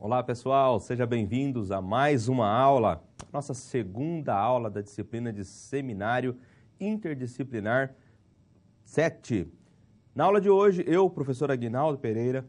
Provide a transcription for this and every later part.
Olá pessoal, sejam bem-vindos a mais uma aula, nossa segunda aula da disciplina de Seminário Interdisciplinar 7. Na aula de hoje, eu, professor Aguinaldo Pereira,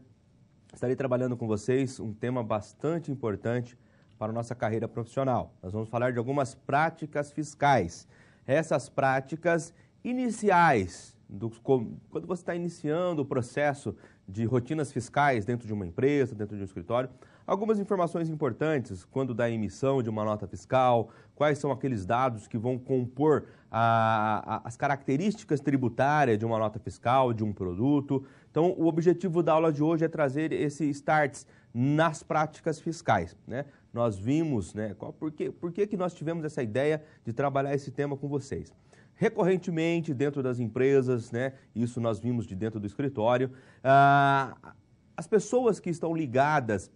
estarei trabalhando com vocês um tema bastante importante para a nossa carreira profissional. Nós vamos falar de algumas práticas fiscais. Essas práticas iniciais, quando você está iniciando o processo de rotinas fiscais dentro de uma empresa, dentro de um escritório, algumas informações importantes quando da emissão de uma nota fiscal, quais são aqueles dados que vão compor as características tributárias de uma nota fiscal, de um produto. Então, o objetivo da aula de hoje é trazer esse starts nas práticas fiscais, né? Nós vimos, né, por que nós tivemos essa ideia de trabalhar esse tema com vocês. Recorrentemente, dentro das empresas, né, isso nós vimos de dentro do escritório, as pessoas que estão ligadas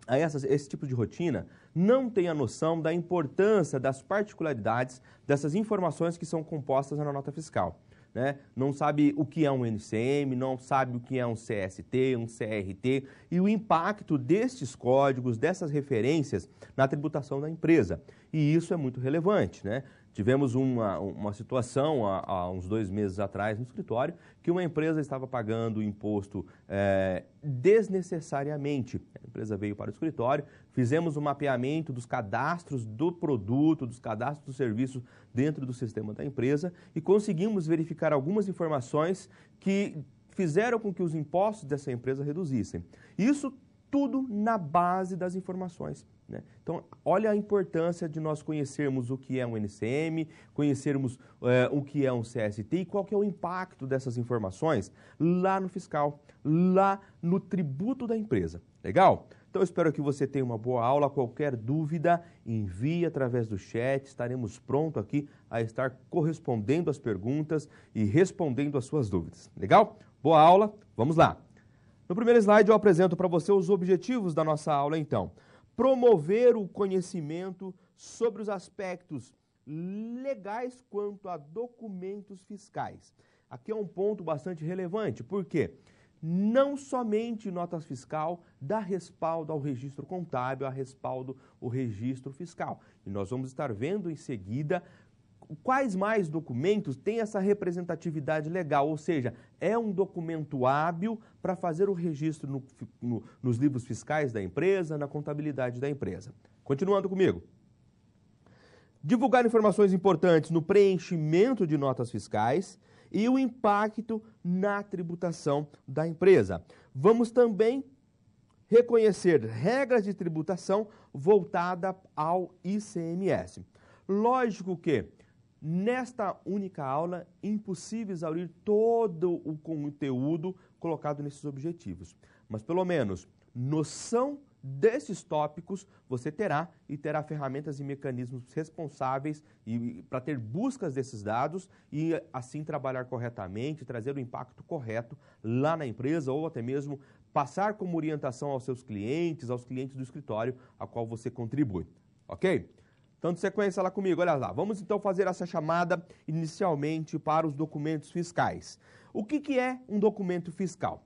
a esse tipo de rotina não têm a noção da importância das particularidades dessas informações que são compostas na nota fiscal, né? Não sabe o que é um NCM, não sabe o que é um CST, um CRT e o impacto destes códigos, dessas referências na tributação da empresa. E isso é muito relevante, né? Tivemos uma situação há uns 2 meses atrás no escritório que uma empresa estava pagando imposto desnecessariamente. A empresa veio para o escritório, fizemos um mapeamento dos cadastros do produto, dos cadastros do serviço dentro do sistema da empresa e conseguimos verificar algumas informações que fizeram com que os impostos dessa empresa reduzissem. Isso tudo na base das informações, né? Então, olha a importância de nós conhecermos o que é um NCM, conhecermos o que é um CST e qual que é o impacto dessas informações lá no fiscal, lá no tributo da empresa. Legal? Então, eu espero que você tenha uma boa aula. Qualquer dúvida, envie através do chat. Estaremos prontos aqui a estar correspondendo às perguntas e respondendo às suas dúvidas. Legal? Boa aula. Vamos lá. No primeiro slide, eu apresento para você os objetivos da nossa aula, então. Promover o conhecimento sobre os aspectos legais quanto a documentos fiscais. Aqui é um ponto bastante relevante, porque não somente nota fiscal dá respaldo ao registro contábil, dá respaldo ao registro fiscal. E nós vamos estar vendo em seguida quais mais documentos têm essa representatividade legal, ou seja, é um documento hábil para fazer o registro nos livros fiscais da empresa, na contabilidade da empresa. Continuando comigo. Divulgar informações importantes no preenchimento de notas fiscais e o impacto na tributação da empresa. Vamos também reconhecer regras de tributação voltada ao ICMS. Lógico que nesta única aula, impossível exaurir todo o conteúdo colocado nesses objetivos. Mas, pelo menos, noção desses tópicos você terá e terá ferramentas e mecanismos responsáveis para ter buscas desses dados e, assim, trabalhar corretamente, trazer o impacto correto lá na empresa ou até mesmo passar como orientação aos seus clientes, aos clientes do escritório a qual você contribui. Ok? Então, de sequência lá comigo, olha lá. Vamos então fazer essa chamada inicialmente para os documentos fiscais. O que é um documento fiscal?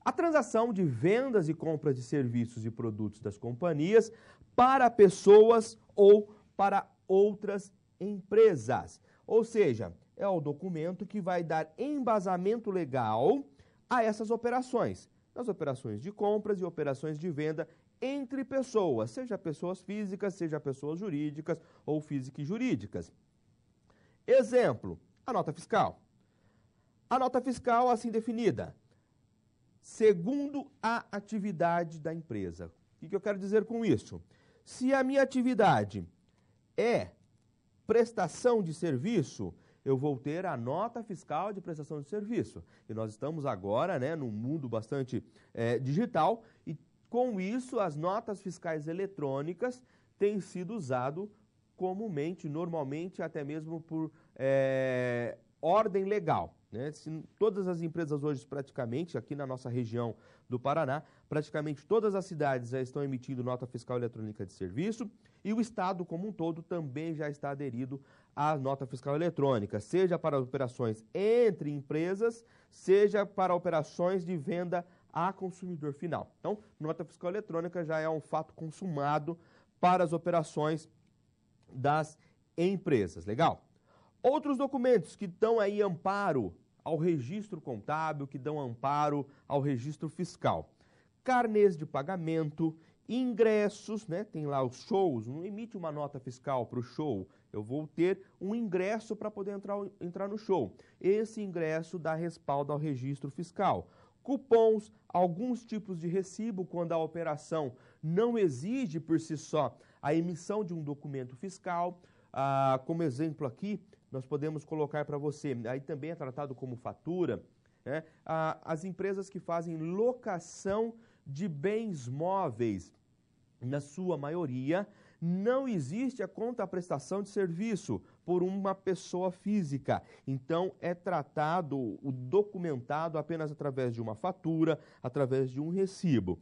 A transação de vendas e compras de serviços e produtos das companhias para pessoas ou para outras empresas. Ou seja, é o documento que vai dar embasamento legal a essas operações. As operações de compras e operações de venda entre pessoas, seja pessoas físicas, seja pessoas jurídicas ou físicas e jurídicas. Exemplo, a nota fiscal. A nota fiscal assim definida, segundo a atividade da empresa. O que eu quero dizer com isso? Se a minha atividade é prestação de serviço, eu vou ter a nota fiscal de prestação de serviço. E nós estamos agora, né, num mundo bastante digital e com isso, as notas fiscais eletrônicas têm sido usado comumente, normalmente, até mesmo por ordem legal, né? Todas as empresas hoje, praticamente, aqui na nossa região do Paraná, praticamente todas as cidades já estão emitindo nota fiscal eletrônica de serviço e o Estado como um todo também já está aderido à nota fiscal eletrônica, seja para operações entre empresas, seja para operações de venda a consumidor final. Então, nota fiscal eletrônica já é um fato consumado para as operações das empresas. Legal? Outros documentos que dão aí amparo ao registro contábil, que dão amparo ao registro fiscal. Carnês de pagamento, ingressos, né? Tem lá os shows, não emite uma nota fiscal para o show, eu vou ter um ingresso para poder entrar no show. Esse ingresso dá respaldo ao registro fiscal. Cupons, alguns tipos de recibo, quando a operação não exige por si só a emissão de um documento fiscal. Como exemplo aqui, nós podemos colocar para você, aí também é tratado como fatura, né? As empresas que fazem locação de bens móveis, na sua maioria, não existe a contraprestação de serviço por uma pessoa física. Então, é tratado, documentado apenas através de uma fatura, através de um recibo.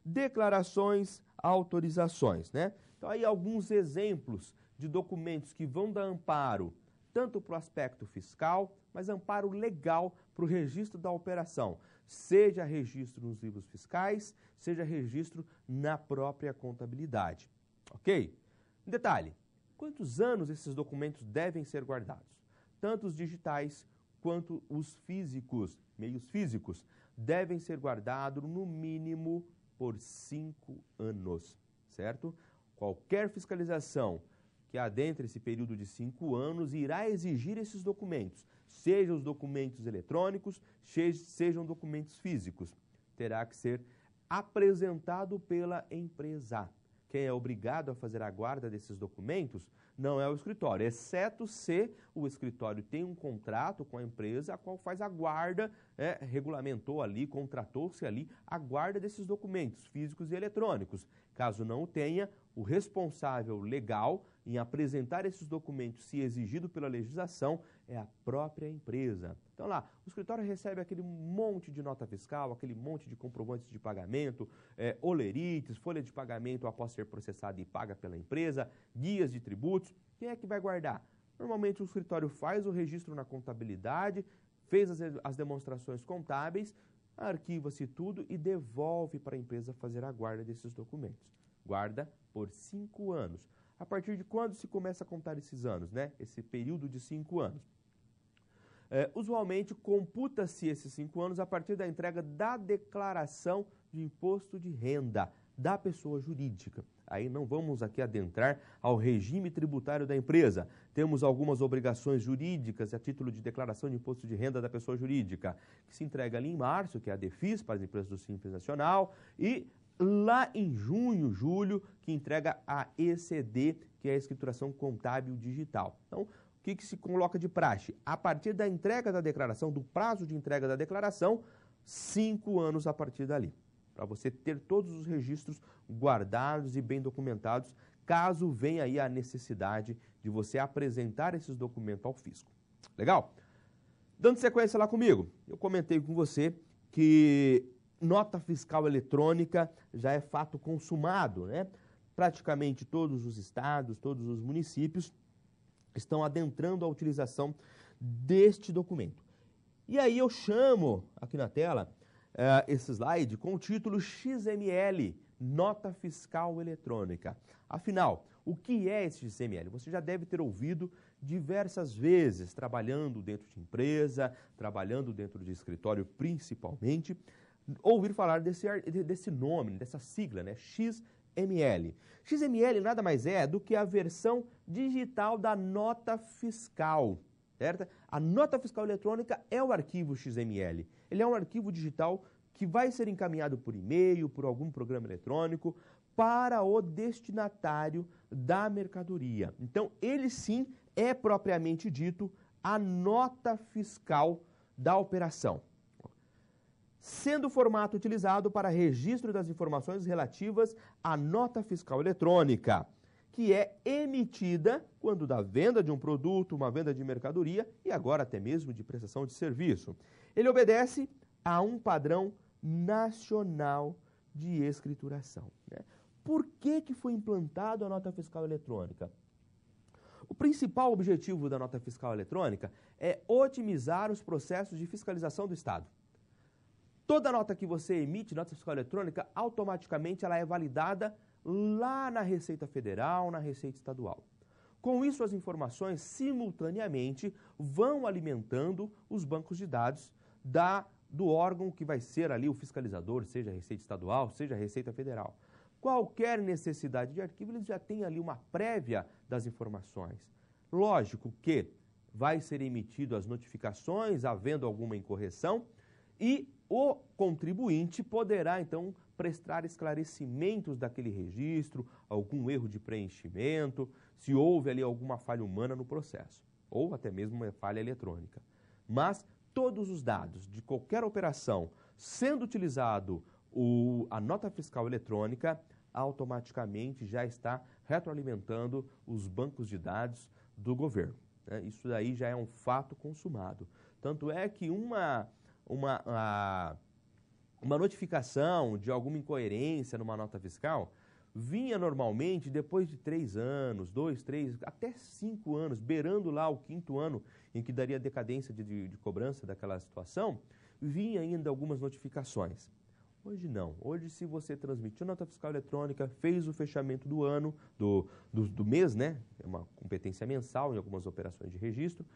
Declarações, autorizações, né? Então, aí alguns exemplos de documentos que vão dar amparo tanto para o aspecto fiscal, mas amparo legal para o registro da operação, seja registro nos livros fiscais, seja registro na própria contabilidade. Ok? Detalhe, quantos anos esses documentos devem ser guardados? Tanto os digitais quanto os físicos, meios físicos, devem ser guardados no mínimo por 5 anos, certo? Qualquer fiscalização que adentre esse período de 5 anos irá exigir esses documentos, sejam os documentos eletrônicos, sejam documentos físicos. Terá que ser apresentado pela empresa. Quem é obrigado a fazer a guarda desses documentos não é o escritório, exceto se o escritório tem um contrato com a empresa, a qual faz a guarda, regulamentou ali, contratou-se ali a guarda desses documentos físicos e eletrônicos. Caso não o tenha, o responsável legal em apresentar esses documentos, se exigido pela legislação, é a própria empresa. Então lá, o escritório recebe aquele monte de nota fiscal, aquele monte de comprovantes de pagamento, olerites, folha de pagamento após ser processada e paga pela empresa, guias de tributos. Quem é que vai guardar? Normalmente o escritório faz o registro na contabilidade, fez as demonstrações contábeis, arquiva-se tudo e devolve para a empresa fazer a guarda desses documentos. Guarda por 5 anos. A partir de quando se começa a contar esses anos, né? Esse período de 5 anos? Usualmente, computa-se esses 5 anos a partir da entrega da declaração de imposto de renda da pessoa jurídica. Aí não vamos aqui adentrar ao regime tributário da empresa. Temos algumas obrigações jurídicas a título de declaração de imposto de renda da pessoa jurídica, que se entrega ali em março, que é a DEFIS, para as empresas do Simples Nacional, e lá em junho, julho, que entrega a ECD, que é a escrituração contábil digital. Então, o que se coloca de praxe? A partir da entrega da declaração, do prazo de entrega da declaração, 5 anos a partir dali, para você ter todos os registros guardados e bem documentados, caso venha aí a necessidade de você apresentar esses documentos ao fisco. Legal? Dando sequência lá comigo, eu comentei com você que nota fiscal eletrônica já é fato consumado, né? Praticamente todos os estados, todos os municípios estão adentrando a utilização deste documento. E aí eu chamo aqui na tela esse slide com o título XML, Nota Fiscal Eletrônica. Afinal, o que é esse XML? Você já deve ter ouvido diversas vezes, trabalhando dentro de empresa, trabalhando dentro de escritório principalmente, ouvir falar desse nome, dessa sigla, né? XML. XML nada mais é do que a versão digital da nota fiscal, certo? A nota fiscal eletrônica é o arquivo XML. Ele é um arquivo digital que vai ser encaminhado por e-mail, por algum programa eletrônico, para o destinatário da mercadoria. Então, ele sim é propriamente dito a nota fiscal da operação, sendo o formato utilizado para registro das informações relativas à nota fiscal eletrônica, que é emitida quando da venda de um produto, uma venda de mercadoria e agora até mesmo de prestação de serviço. Ele obedece a um padrão nacional de escrituração, né? Por que foi implantado a nota fiscal eletrônica? O principal objetivo da nota fiscal eletrônica é otimizar os processos de fiscalização do Estado. Toda nota que você emite, nota fiscal eletrônica, automaticamente ela é validada lá na Receita Federal, na Receita Estadual. Com isso, as informações simultaneamente vão alimentando os bancos de dados do órgão que vai ser ali o fiscalizador, seja a Receita Estadual, seja a Receita Federal. Qualquer necessidade de arquivo, eles já têm ali uma prévia das informações. Lógico que vai ser emitido as notificações, havendo alguma incorreção, e o contribuinte poderá, então, prestar esclarecimentos daquele registro, algum erro de preenchimento, se houve ali alguma falha humana no processo, ou até mesmo uma falha eletrônica. Mas todos os dados de qualquer operação, sendo utilizado a nota fiscal eletrônica, automaticamente já está retroalimentando os bancos de dados do governo. Isso daí já é um fato consumado. Tanto é que uma notificação de alguma incoerência numa nota fiscal vinha normalmente depois de 3 anos, 2, 3, até 5 anos, beirando lá o 5º ano em que daria decadência de cobrança daquela situação, vinha ainda algumas notificações. Hoje não. Hoje, se você transmitiu nota fiscal eletrônica, fez o fechamento do ano, do mês, né? É uma competência mensal em algumas operações de registro,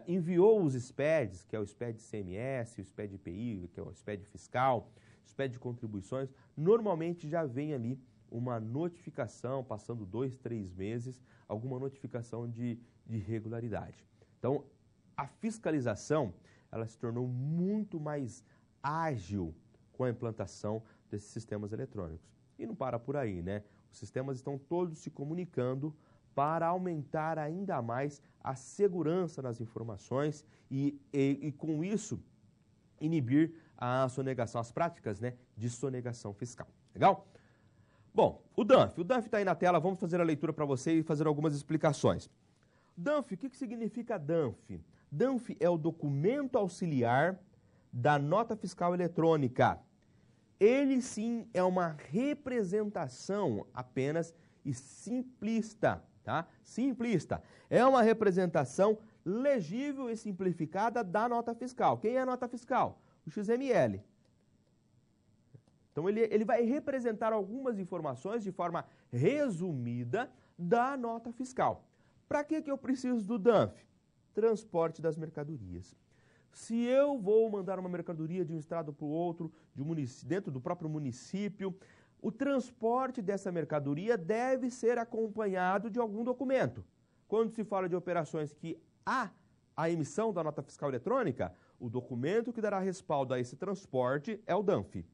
enviou os SPEDs, que é o SPED CMS, o SPED IPI, que é o SPED fiscal, SPED de contribuições, normalmente já vem ali uma notificação, passando 2, 3 meses, alguma notificação de irregularidade. Então, a fiscalização, ela se tornou muito mais ágil com a implantação desses sistemas eletrônicos. E não para por aí, né? Os sistemas estão todos se comunicando para aumentar ainda mais a segurança nas informações e com isso, inibir a sonegação, as práticas, né, de sonegação fiscal. Legal? Bom, o DANF está aí na tela, vamos fazer a leitura para você e fazer algumas explicações. DANF, o que significa DANF? DANF é o documento auxiliar da nota fiscal eletrônica. Ele sim é uma representação apenas e simplista, tá? Simplista. É uma representação legível e simplificada da nota fiscal. Quem é a nota fiscal? O XML. Então ele vai representar algumas informações de forma resumida da nota fiscal. Para que eu preciso do DANF? Transporte das mercadorias. Se eu vou mandar uma mercadoria de um estado para o outro, dentro do próprio município, o transporte dessa mercadoria deve ser acompanhado de algum documento. Quando se fala de operações que há a emissão da nota fiscal eletrônica, o documento que dará respaldo a esse transporte é o DANF.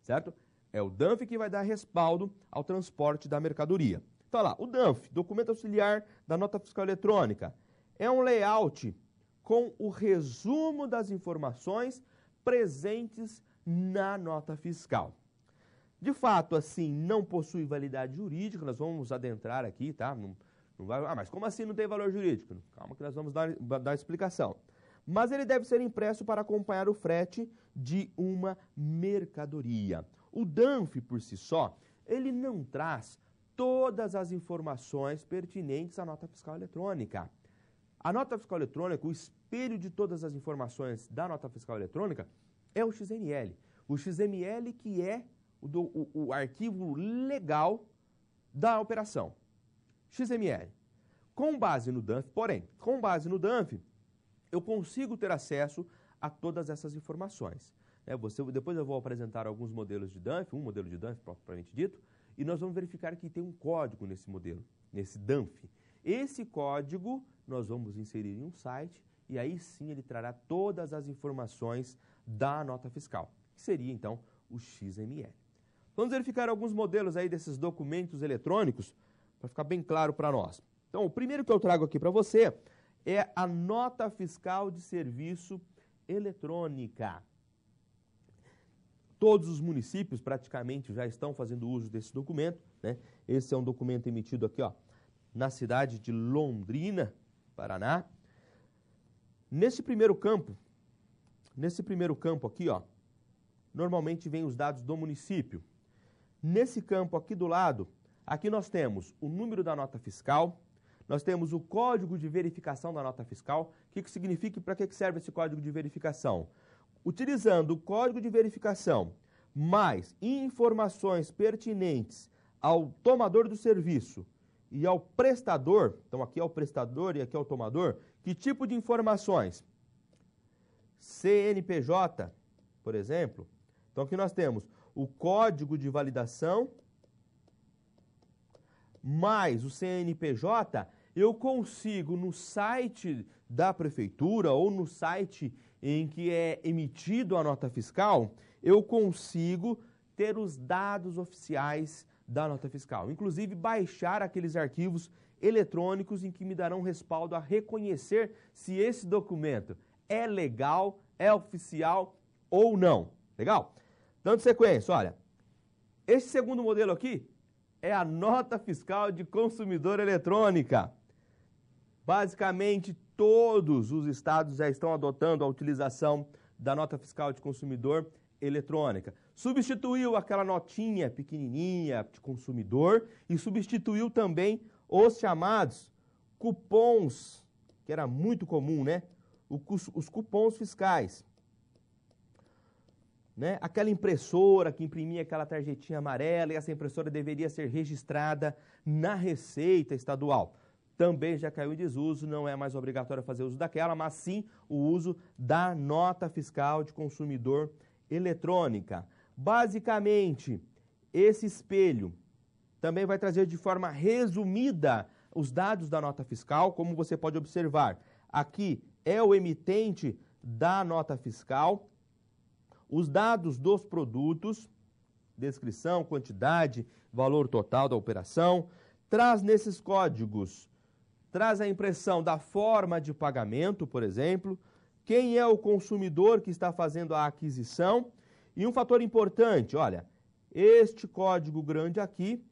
Certo? É o DANF que vai dar respaldo ao transporte da mercadoria. Então, lá, o DANF, documento auxiliar da nota fiscal eletrônica, é um layout com o resumo das informações presentes na nota fiscal. De fato, assim, não possui validade jurídica, nós vamos adentrar aqui, tá? Não vai, mas como assim não tem valor jurídico? Calma que nós vamos dar explicação. Mas ele deve ser impresso para acompanhar o frete de uma mercadoria. O DANF, por si só, ele não traz todas as informações pertinentes à nota fiscal eletrônica. A nota fiscal eletrônica, o espelho de todas as informações da nota fiscal eletrônica é o XML. O XML que é o arquivo legal da operação. XML. Com base no DANF, porém, com base no DANF, eu consigo ter acesso a todas essas informações. Depois eu vou apresentar alguns modelos de DANF, um modelo de DANF propriamente dito, e nós vamos verificar que tem um código nesse modelo, nesse DANF. Esse código nós vamos inserir em um site e aí sim ele trará todas as informações da nota fiscal, que seria então o XML. Vamos verificar alguns modelos aí desses documentos eletrônicos para ficar bem claro para nós. Então, o primeiro que eu trago aqui para você é a nota fiscal de serviço eletrônica. Todos os municípios praticamente já estão fazendo uso desse documento, né? Esse é um documento emitido aqui, ó, na cidade de Londrina, Paraná. Nesse primeiro campo aqui, ó, normalmente vem os dados do município. Nesse campo aqui do lado, aqui nós temos o número da nota fiscal, nós temos o código de verificação da nota fiscal. O que significa e para que serve esse código de verificação? utilizando o código de verificação mais informações pertinentes ao tomador do serviço e ao prestador, então aqui é o prestador e aqui é o tomador, que tipo de informações? CNPJ, por exemplo. Então aqui nós temos o código de validação mais o CNPJ, eu consigo no site da prefeitura ou no site em que é emitido a nota fiscal, eu consigo ter os dados oficiais da nota fiscal. Inclusive baixar aqueles arquivos eletrônicos em que me darão respaldo a reconhecer se esse documento é legal, é oficial ou não. Legal? Dando sequência, olha, esse segundo modelo aqui é a nota fiscal de consumidor eletrônica. Basicamente, todos os estados já estão adotando a utilização da nota fiscal de consumidor eletrônica. Substituiu aquela notinha pequenininha de consumidor e substituiu também os chamados cupons, que era muito comum, né? Os cupons fiscais. Né? Aquela impressora que imprimia aquela tarjetinha amarela e essa impressora deveria ser registrada na Receita Estadual. Também já caiu em desuso, não é mais obrigatório fazer uso daquela, mas sim o uso da nota fiscal de consumidor eletrônica. Basicamente, esse espelho também vai trazer de forma resumida os dados da nota fiscal, como você pode observar. Aqui é o emitente da nota fiscal, os dados dos produtos, descrição, quantidade, valor total da operação, traz nesses códigos, traz a impressão da forma de pagamento, por exemplo, quem é o consumidor que está fazendo a aquisição e um fator importante, olha, este código grande aqui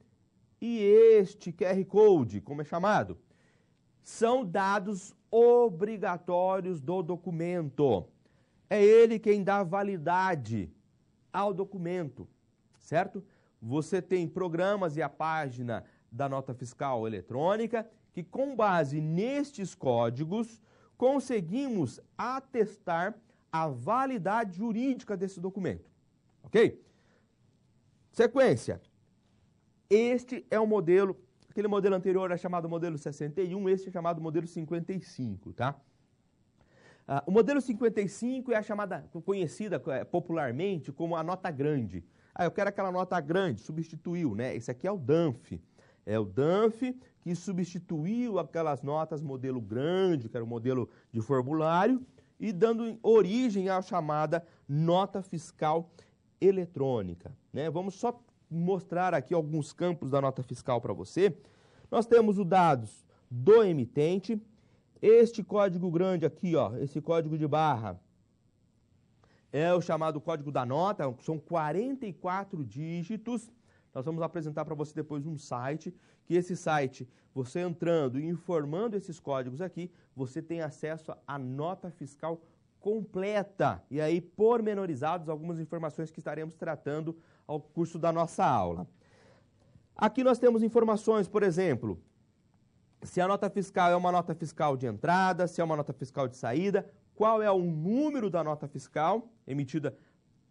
e este QR Code, como é chamado, são dados obrigatórios do documento. É ele quem dá validade ao documento, certo? Você tem programas e a página da nota fiscal eletrônica que, com base nestes códigos, conseguimos atestar a validade jurídica desse documento, ok? Sequência. Este é o modelo, aquele modelo anterior é chamado modelo 61, este é chamado modelo 55, tá? O modelo 55 é a chamada, conhecida popularmente como a nota grande. Eu quero aquela nota grande, substituiu, né? Esse aqui é o DANF. É o DANF que substituiu aquelas notas modelo grande, que era o modelo de formulário, e dando origem à chamada nota fiscal eletrônica, né? Vamos só mostrar aqui alguns campos da nota fiscal para você. Nós temos os dados do emitente. Este código grande aqui, ó, esse código de barra, é o chamado código da nota, são 44 dígitos. Nós vamos apresentar para você depois um site, que esse site, você entrando e informando esses códigos aqui, você tem acesso à nota fiscal completa. E aí, pormenorizados, algumas informações que estaremos tratando ao curso da nossa aula. Aqui nós temos informações, por exemplo, se a nota fiscal é uma nota fiscal de entrada, se é uma nota fiscal de saída, qual é o número da nota fiscal emitida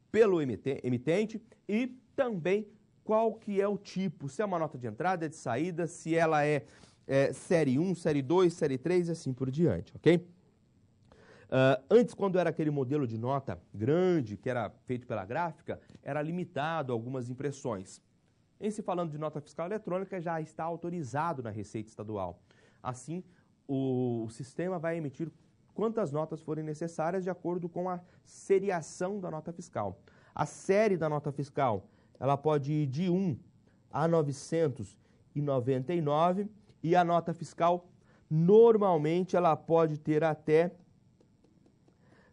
pelo emitente e também qual que é o tipo, se é uma nota de entrada, de saída, se ela é série 1, série 2, série 3 e assim por diante, ok? Antes, quando era aquele modelo de nota grande, que era feito pela gráfica, era limitado a algumas impressões. Em se falando de nota fiscal eletrônica, já está autorizado na Receita Estadual. Assim, o sistema vai emitir quantas notas forem necessárias de acordo com a seriação da nota fiscal. A série da nota fiscal, ela pode ir de 1 a 999 e a nota fiscal, normalmente, ela pode ter até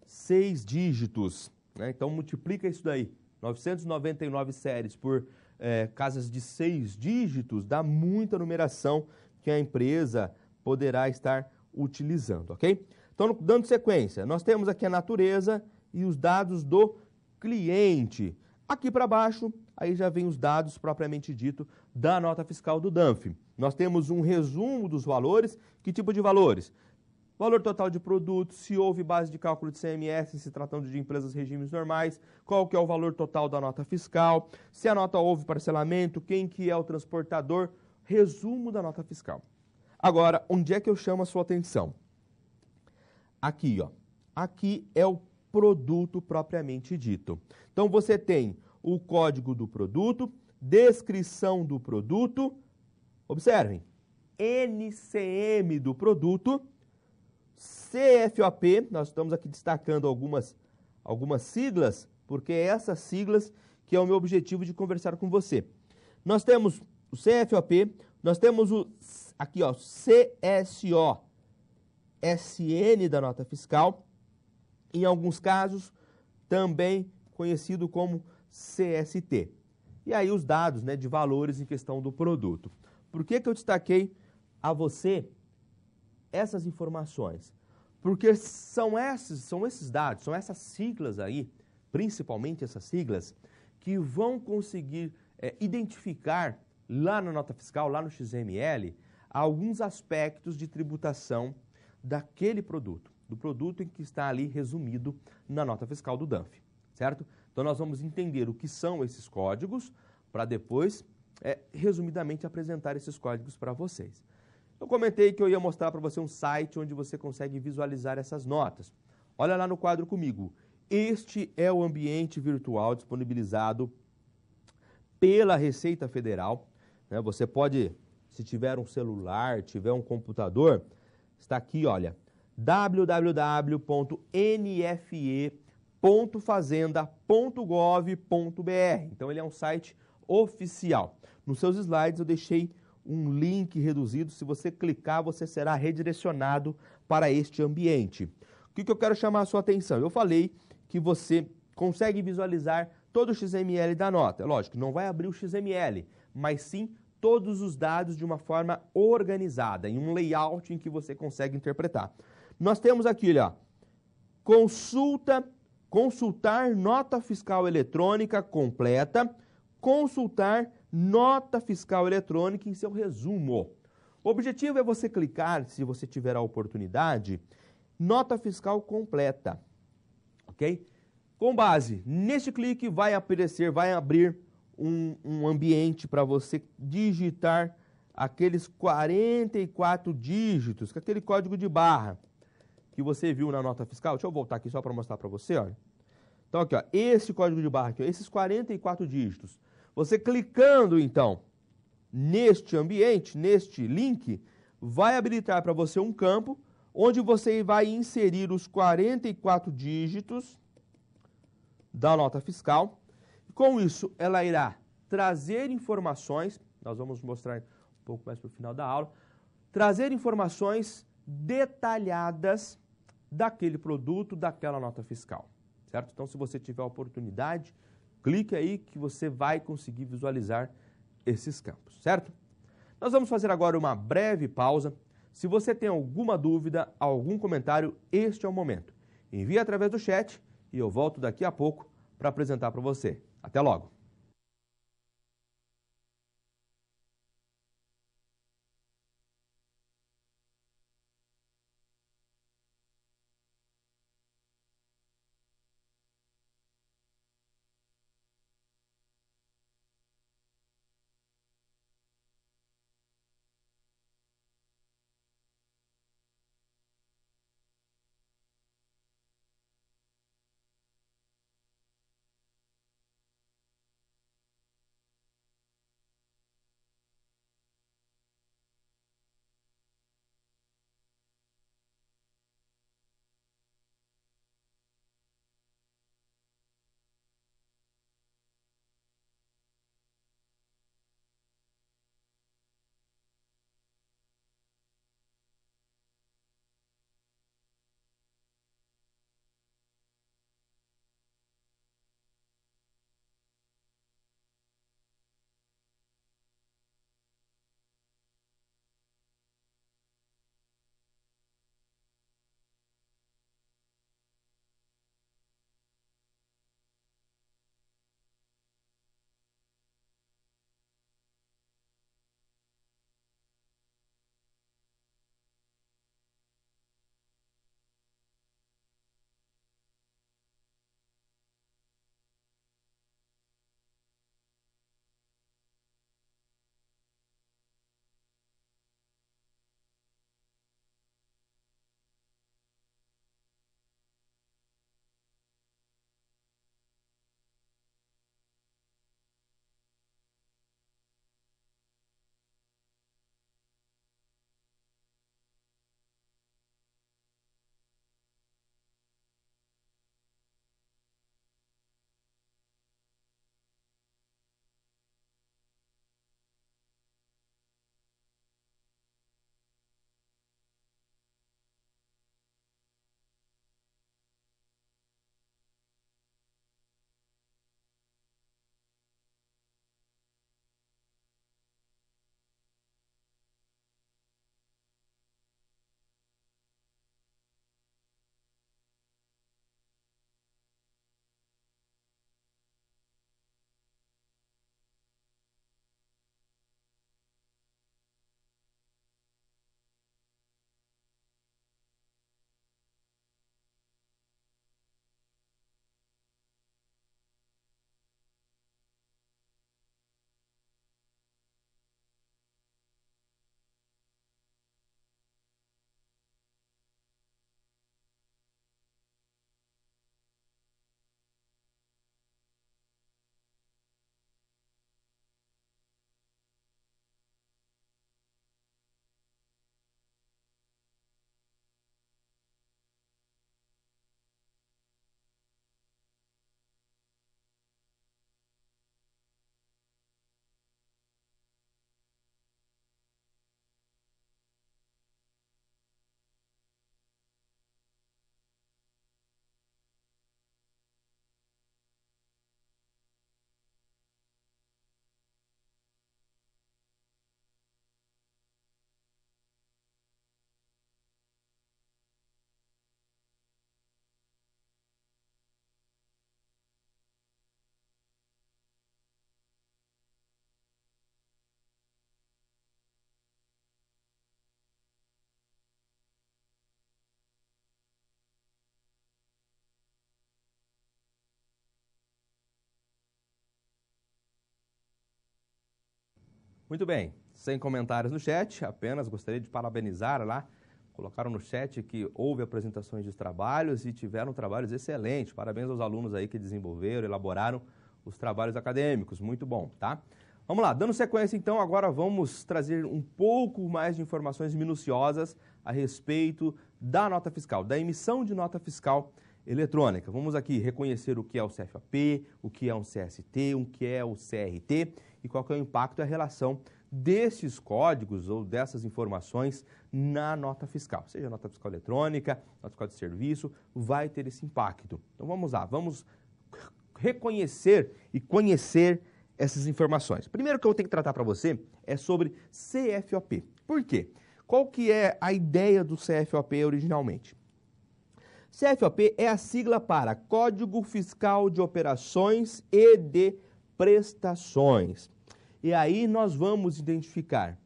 6 dígitos, né? Então, multiplica isso daí. 999 séries por casas de 6 dígitos, dá muita numeração que a empresa poderá estar utilizando, ok? Então, dando sequência, nós temos aqui a natureza e os dados do cliente. Aqui para baixo, aí já vem os dados propriamente dito da nota fiscal do DANF. Nós temos um resumo dos valores. Que tipo de valores? valor total de produtos, se houve base de cálculo de CMS, se tratando de empresas regimes normais, qual que é o valor total da nota fiscal, se a nota houve parcelamento, quem que é o transportador, resumo da nota fiscal. Agora, onde é que eu chamo a sua atenção? Aqui, ó. Aqui é o produto propriamente dito. Então, você tem o código do produto, descrição do produto, observem, NCM do produto, CFOP, nós estamos aqui destacando algumas siglas, porque é essas siglas que é o meu objetivo de conversar com você. Nós temos o CFOP, nós temos o, aqui ó, CSO, SN da nota fiscal, em alguns casos também conhecido como CST. E aí os dados, né, de valores em questão do produto. Por que eu destaquei a você essas informações? Porque são esses dados, são essas siglas aí, principalmente essas siglas, que vão conseguir identificar lá na nota fiscal, lá no XML, alguns aspectos de tributação daquele produto, do produto em que está ali resumido na nota fiscal do DANF, certo? Então nós vamos entender o que são esses códigos para depois, resumidamente, apresentar esses códigos para vocês. Eu comentei que eu ia mostrar para você um site onde você consegue visualizar essas notas. Olha lá no quadro comigo. Este é o ambiente virtual disponibilizado pela Receita Federal. Você pode, se tiver um celular, tiver um computador, está aqui, olha, www.nfe.fazenda.gov.br. Então, ele é um site oficial. Nos seus slides eu deixei um link reduzido. Se você clicar, você será redirecionado para este ambiente. O que eu quero chamar a sua atenção? Eu falei que você consegue visualizar todo o XML da nota. É lógico, não vai abrir o XML, mas sim todos os dados de uma forma organizada, em um layout em que você consegue interpretar. Nós temos aqui, ó, consultar nota fiscal eletrônica completa, consultar nota fiscal eletrônica em seu resumo. O objetivo é você clicar, se você tiver a oportunidade, nota fiscal completa, ok? Com base neste clique vai abrir um ambiente para você digitar aqueles 44 dígitos, com aquele código de barra que você viu na nota fiscal. Deixa eu voltar aqui só para mostrar para você, olha. Então aqui, ó, esse código de barra aqui, ó, esses 44 dígitos. Você clicando, então, neste ambiente, neste link, vai habilitar para você um campo onde você vai inserir os 44 dígitos da nota fiscal. Com isso, ela irá trazer informações, nós vamos mostrar um pouco mais para o final da aula, trazer informações detalhadas daquele produto, daquela nota fiscal, certo? Então, se você tiver a oportunidade, clique aí que você vai conseguir visualizar esses campos, certo? Nós vamos fazer agora uma breve pausa. Se você tem alguma dúvida, algum comentário, este é o momento. Envie através do chat e eu volto daqui a pouco para apresentar para você. Até logo! Muito bem, sem comentários no chat, apenas gostaria de parabenizar lá. Colocaram no chat que houve apresentações de trabalhos e tiveram trabalhos excelentes. Parabéns aos alunos aí que desenvolveram, elaboraram os trabalhos acadêmicos. Muito bom, tá? Vamos lá, dando sequência então, agora vamos trazer um pouco mais de informações minuciosas a respeito da nota fiscal, da emissão de nota fiscal eletrônica. Vamos aqui reconhecer o que é o CFAP, o que é um CST, o que é o CRT e qual que é o impacto e a relação desses códigos ou dessas informações na nota fiscal. Seja nota fiscal eletrônica, nota fiscal de serviço, vai ter esse impacto. Então vamos lá, vamos reconhecer e conhecer essas informações. Primeiro que eu tenho que tratar para você é sobre CFOP. Por quê? Qual que é a ideia do CFOP originalmente? CFOP é a sigla para Código Fiscal de Operações e de Prestações. E aí nós vamos identificar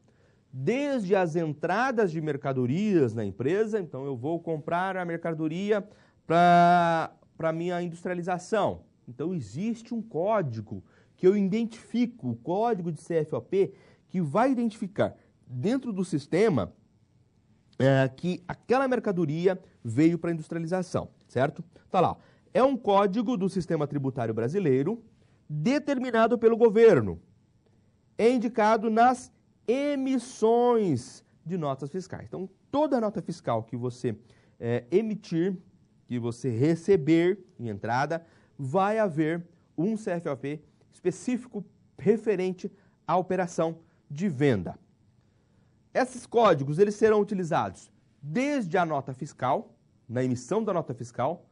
desde as entradas de mercadorias na empresa, então eu vou comprar a mercadoria para minha industrialização. Então existe um código que eu identifico, o código de CFOP, que vai identificar dentro do sistema que aquela mercadoria veio para industrialização, certo? Tá lá. É um código do sistema tributário brasileiro determinado pelo governo. É indicado nas emissões de notas fiscais. Então, toda nota fiscal que você emitir, que você receber em entrada, vai haver um CFOP específico referente à operação de venda. Esses códigos eles serão utilizados desde a nota fiscal, na emissão da nota fiscal,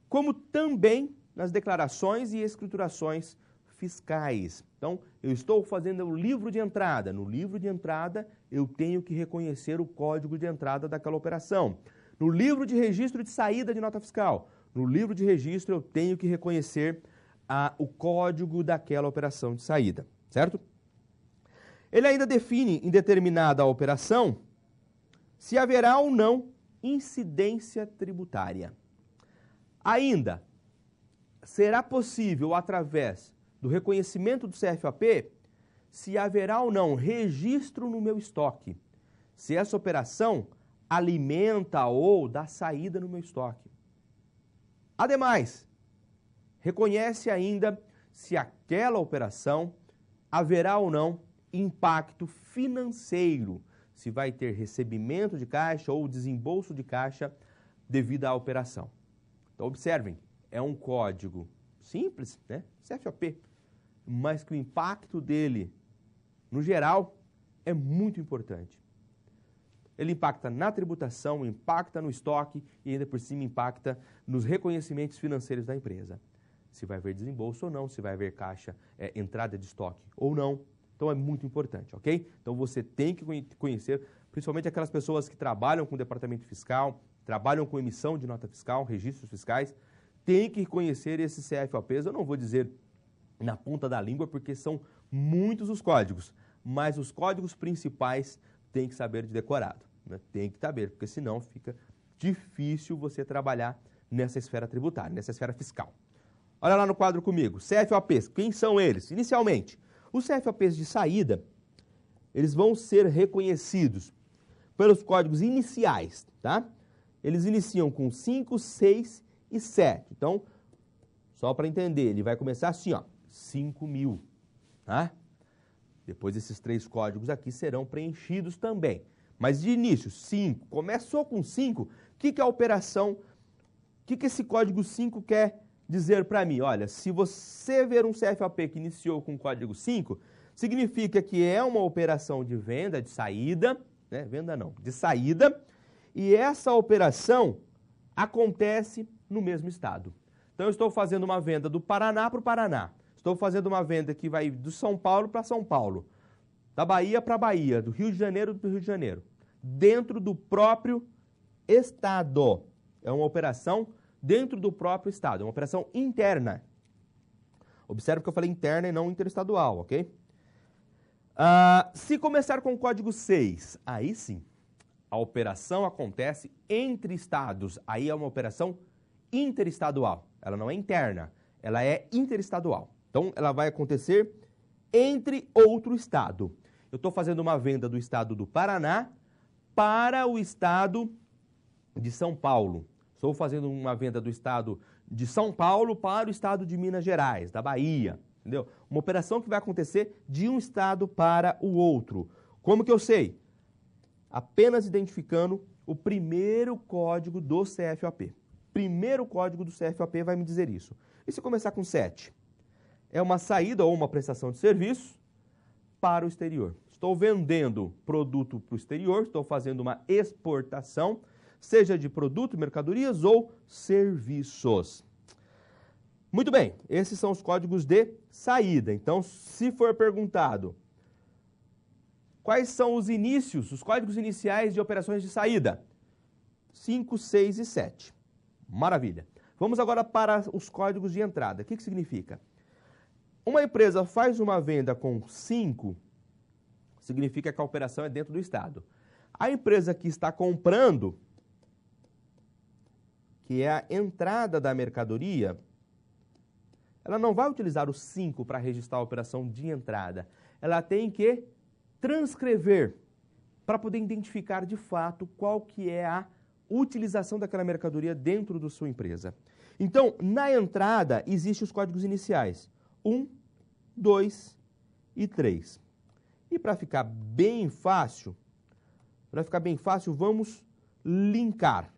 como também nas declarações e escriturações fiscais. Então, eu estou fazendo o livro de entrada. No livro de entrada, eu tenho que reconhecer o código de entrada daquela operação. No livro de registro de saída de nota fiscal, no livro de registro, eu tenho que reconhecer o código daquela operação de saída, certo? Ele ainda define em determinada operação se haverá ou não incidência tributária. Ainda, será possível, através do reconhecimento do CFOP, se haverá ou não registro no meu estoque, se essa operação alimenta ou dá saída no meu estoque. Ademais, reconhece ainda se aquela operação haverá ou não impacto financeiro, se vai ter recebimento de caixa ou desembolso de caixa devido à operação. Então, observem, é um código simples, né? CFOP, mas que o impacto dele, no geral, é muito importante. Ele impacta na tributação, impacta no estoque e ainda por cima impacta nos reconhecimentos financeiros da empresa. Se vai haver desembolso ou não, se vai haver caixa, entrada de estoque ou não. Então é muito importante, ok? Então você tem que conhecer, principalmente aquelas pessoas que trabalham com o departamento fiscal, trabalham com emissão de nota fiscal, registros fiscais, tem que conhecer esses CFOPs. Eu não vou dizer na ponta da língua porque são muitos os códigos, mas os códigos principais tem que saber de decorado, né? Tem que saber, porque senão fica difícil você trabalhar nessa esfera tributária, nessa esfera fiscal. Olha lá no quadro comigo, CFOPs, quem são eles? Inicialmente, os CFOPs de saída, eles vão ser reconhecidos pelos códigos iniciais, tá? Eles iniciam com 5, 6 e 7. Então, só para entender, ele vai começar assim, ó, 5.000, tá? Depois esses 3 códigos aqui serão preenchidos também. Mas de início, 5. Começou com 5, o que a operação, o que esse código 5 quer dizer para mim? Olha, se você ver um CFOP que iniciou com o código 5, significa que é uma operação de venda, de saída, né? Venda não, de saída, e essa operação acontece no mesmo estado. Então, eu estou fazendo uma venda do Paraná para o Paraná. Estou fazendo uma venda que vai do São Paulo para São Paulo, da Bahia para Bahia, do Rio de Janeiro para o Rio de Janeiro, dentro do próprio estado. É uma operação dentro do próprio estado, é uma operação interna. Observe que eu falei interna e não interestadual, ok? Se começar com o código 6, aí sim, a operação acontece entre estados. Aí é uma operação interestadual. Ela não é interna, ela é interestadual. Então, ela vai acontecer entre outro estado. Eu estou fazendo uma venda do estado do Paraná para o estado de São Paulo. Estou fazendo uma venda do estado de São Paulo para o estado de Minas Gerais, da Bahia, entendeu? Uma operação que vai acontecer de um estado para o outro. Como que eu sei? Apenas identificando o primeiro código do CFOP. Primeiro código do CFOP vai me dizer isso. E se começar com 7? É uma saída ou uma prestação de serviço para o exterior. Estou vendendo produto para o exterior, estou fazendo uma exportação, seja de produto, mercadorias ou serviços. Muito bem, esses são os códigos de saída. Então, se for perguntado quais são os inícios, os códigos iniciais de operações de saída? 5, 6 e 7. Maravilha. Vamos agora para os códigos de entrada. O que significa? Uma empresa faz uma venda com 5, significa que a operação é dentro do estado. A empresa que está comprando, que é a entrada da mercadoria, ela não vai utilizar o 5 para registrar a operação de entrada. Ela tem que transcrever para poder identificar de fato qual que é a utilização daquela mercadoria dentro da sua empresa. Então, na entrada, existem os códigos iniciais. 1, 2 e 3. E para ficar bem fácil, vamos linkar.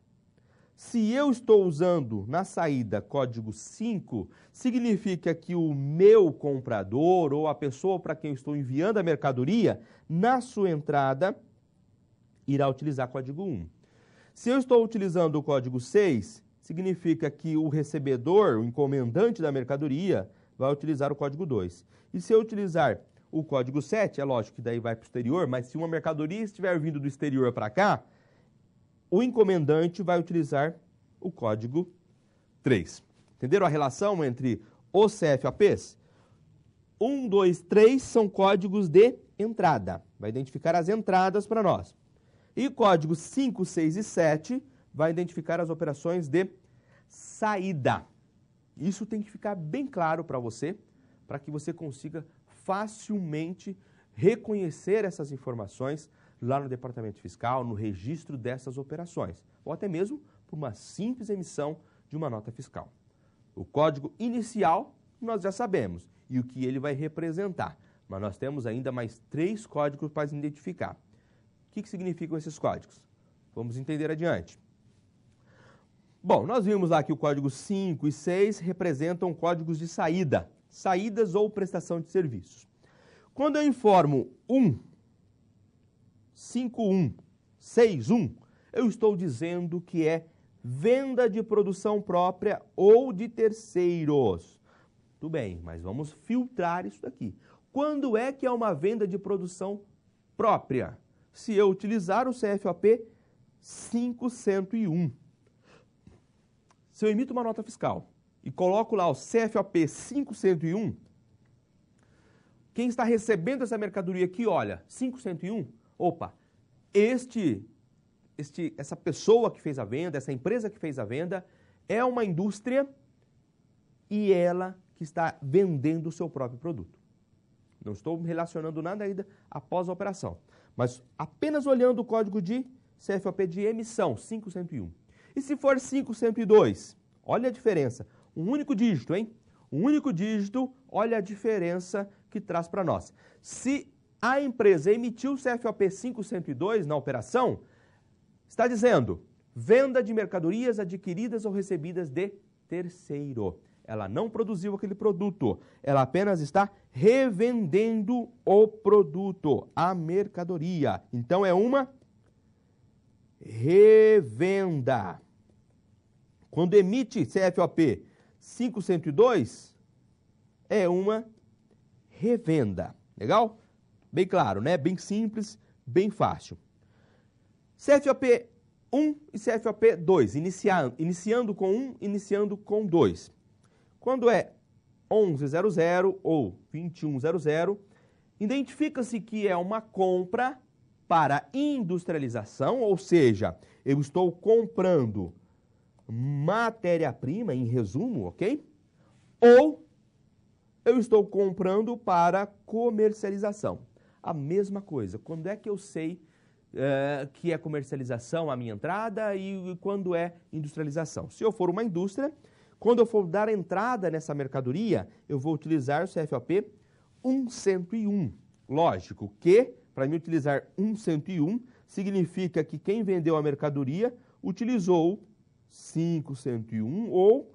Se eu estou usando na saída código 5, significa que o meu comprador ou a pessoa para quem eu estou enviando a mercadoria, na sua entrada, irá utilizar código 1. Se eu estou utilizando o código 6, significa que o recebedor, o encomendante da mercadoria, vai utilizar o código 2. E se eu utilizar o código 7, é lógico que daí vai para o exterior, mas se uma mercadoria estiver vindo do exterior para cá, o encomendante vai utilizar o código 3. Entenderam a relação entre os CFOPs? 1, 2, 3 são códigos de entrada. Vai identificar as entradas para nós. E códigos 5, 6 e 7 vai identificar as operações de saída. Isso tem que ficar bem claro para você, para que você consiga facilmente reconhecer essas informações lá no departamento fiscal, no registro dessas operações, ou até mesmo por uma simples emissão de uma nota fiscal. O código inicial nós já sabemos e o que ele vai representar, mas nós temos ainda mais 3 códigos para identificar. O que significam esses códigos? Vamos entender adiante. Bom, nós vimos lá que o código 5 e 6 representam códigos de saída, saídas ou prestação de serviços. Quando eu informo 1, 5.1, 6.1, eu estou dizendo que é venda de produção própria ou de terceiros. Tudo bem, mas vamos filtrar isso daqui. Quando é que é uma venda de produção própria? Se eu utilizar o CFOP 5101. Se eu emito uma nota fiscal e coloco lá o CFOP 5101, quem está recebendo essa mercadoria aqui, olha, 5101, opa, essa pessoa que fez a venda, essa empresa que fez a venda, é uma indústria e ela que está vendendo o seu próprio produto. Não estou relacionando nada ainda após a operação, mas apenas olhando o código de CFOP de emissão, 5101. E se for 5102, olha a diferença, um único dígito, hein? Um único dígito, olha a diferença que traz para nós. Se a empresa emitiu o CFOP 5102 na operação, está dizendo venda de mercadorias adquiridas ou recebidas de terceiro. Ela não produziu aquele produto, ela apenas está revendendo o produto, a mercadoria. Então é uma revenda. Quando emite CFOP 5102, é uma revenda. Legal? Bem claro, né? Bem simples, bem fácil. CFOP 1 e CFOP 2, iniciando com 1, iniciando com 2. Quando é 1100 ou 2100, identifica-se que é uma compra para industrialização, ou seja, eu estou comprando matéria-prima, em resumo, ok? Ou eu estou comprando para comercialização. A mesma coisa. Quando é que eu sei que é comercialização a minha entrada e quando é industrialização? Se eu for uma indústria, quando eu for dar entrada nessa mercadoria, eu vou utilizar o CFOP 1101. Lógico que, para mim utilizar 1101, significa que quem vendeu a mercadoria utilizou 5101 ou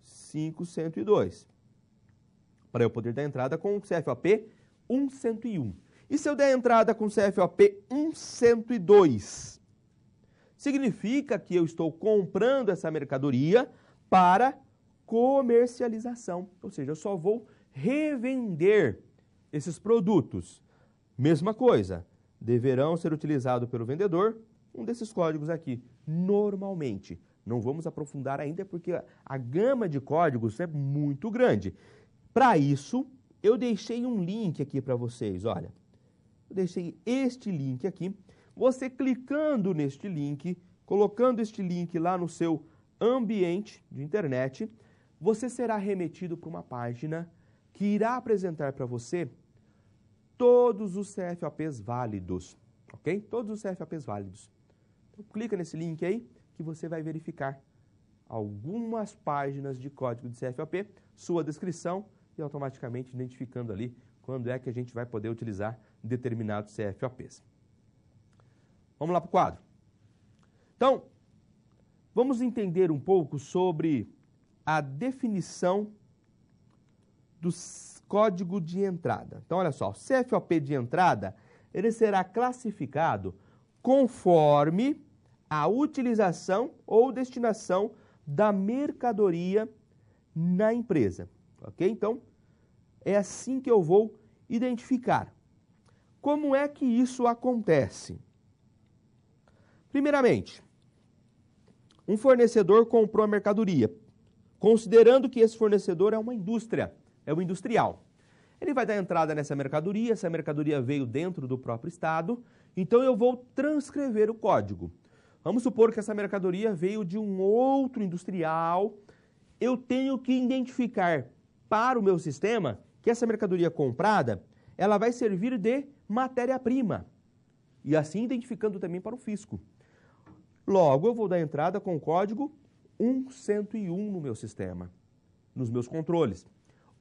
5102. Para eu poder dar entrada com o CFOP 1101. E se eu der entrada com o CFOP 1102? Significa que eu estou comprando essa mercadoria para comercialização. Ou seja, eu só vou revender esses produtos. Mesma coisa, deverão ser utilizados pelo vendedor um desses códigos aqui, normalmente. Não vamos aprofundar ainda porque a gama de códigos é muito grande. Para isso, eu deixei um link aqui para vocês, olha. Eu deixei este link aqui. Você clicando neste link, colocando este link lá no seu ambiente de internet, você será remetido para uma página que irá apresentar para você todos os CFOPs válidos, ok? Todos os CFOPs válidos. Então, clica nesse link aí que você vai verificar algumas páginas de código de CFOP, sua descrição e automaticamente identificando ali quando é que a gente vai poder utilizar determinados CFOPs. Vamos lá para o quadro. Então, vamos entender um pouco sobre a definição do código de entrada. Então, olha só, o CFOP de entrada, ele será classificado conforme a utilização ou destinação da mercadoria na empresa, ok? Então, é assim que eu vou identificar. Como é que isso acontece? Primeiramente, um fornecedor comprou a mercadoria, considerando que esse fornecedor é uma indústria, é um industrial. Ele vai dar entrada nessa mercadoria, essa mercadoria veio dentro do próprio estado, então eu vou transcrever o código. Vamos supor que essa mercadoria veio de um outro industrial, eu tenho que identificar para o meu sistema que essa mercadoria comprada, ela vai servir de matéria-prima, e assim identificando também para o fisco. Logo, eu vou dar entrada com o código 1101 no meu sistema, nos meus controles.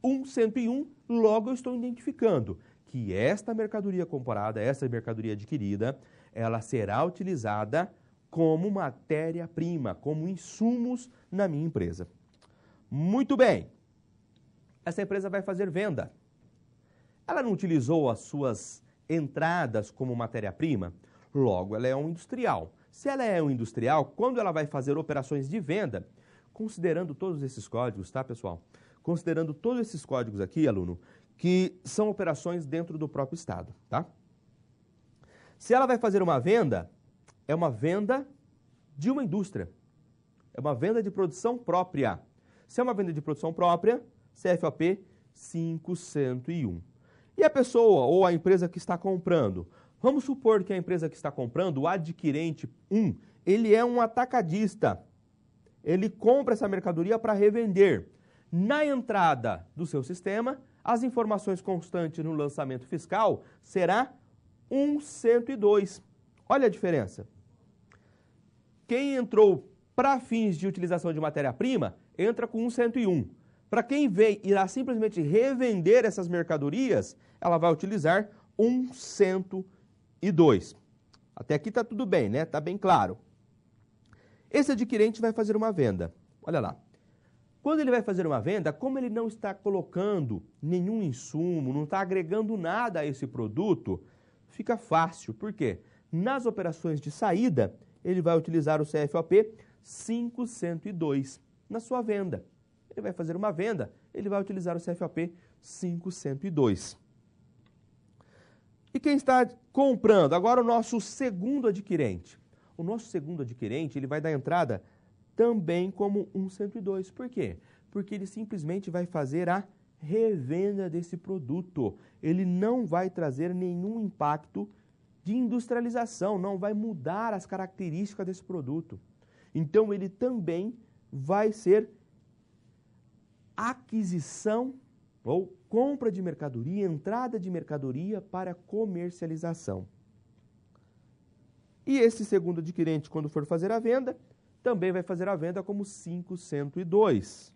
1101, logo eu estou identificando que esta mercadoria comprada, essa mercadoria adquirida, ela será utilizada como matéria-prima, como insumos na minha empresa. Muito bem, essa empresa vai fazer venda. Ela não utilizou as suas entradas como matéria-prima? Logo, ela é um industrial. Se ela é um industrial, quando ela vai fazer operações de venda, considerando todos esses códigos, tá, pessoal? Considerando todos esses códigos aqui, aluno, que são operações dentro do próprio estado, tá? Se ela vai fazer uma venda, é uma venda de uma indústria. É uma venda de produção própria. Se é uma venda de produção própria, CFOP 5101. E a pessoa ou a empresa que está comprando? Vamos supor que a empresa que está comprando, o adquirente 1, ele é um atacadista. Ele compra essa mercadoria para revender. Na entrada do seu sistema, as informações constantes no lançamento fiscal será 1102. Olha a diferença. Quem entrou para fins de utilização de matéria-prima, entra com 1101. Para quem vem e irá simplesmente revender essas mercadorias, ela vai utilizar 1102. Até aqui está tudo bem, né? Está bem claro. Esse adquirente vai fazer uma venda. Olha lá. Quando ele vai fazer uma venda, como ele não está colocando nenhum insumo, não está agregando nada a esse produto, fica fácil. Por quê? Nas operações de saída, ele vai utilizar o CFOP 5102 na sua venda. Ele vai fazer uma venda, ele vai utilizar o CFOP 5102. E quem está comprando? Agora o nosso segundo adquirente. O nosso segundo adquirente, ele vai dar entrada também como 1102. Por quê? Porque ele simplesmente vai fazer a revenda desse produto. Ele não vai trazer nenhum impacto de industrialização, não vai mudar as características desse produto. Então, ele também vai ser aquisição ou compra de mercadoria, entrada de mercadoria para comercialização. E esse segundo adquirente, quando for fazer a venda, também vai fazer a venda como 502,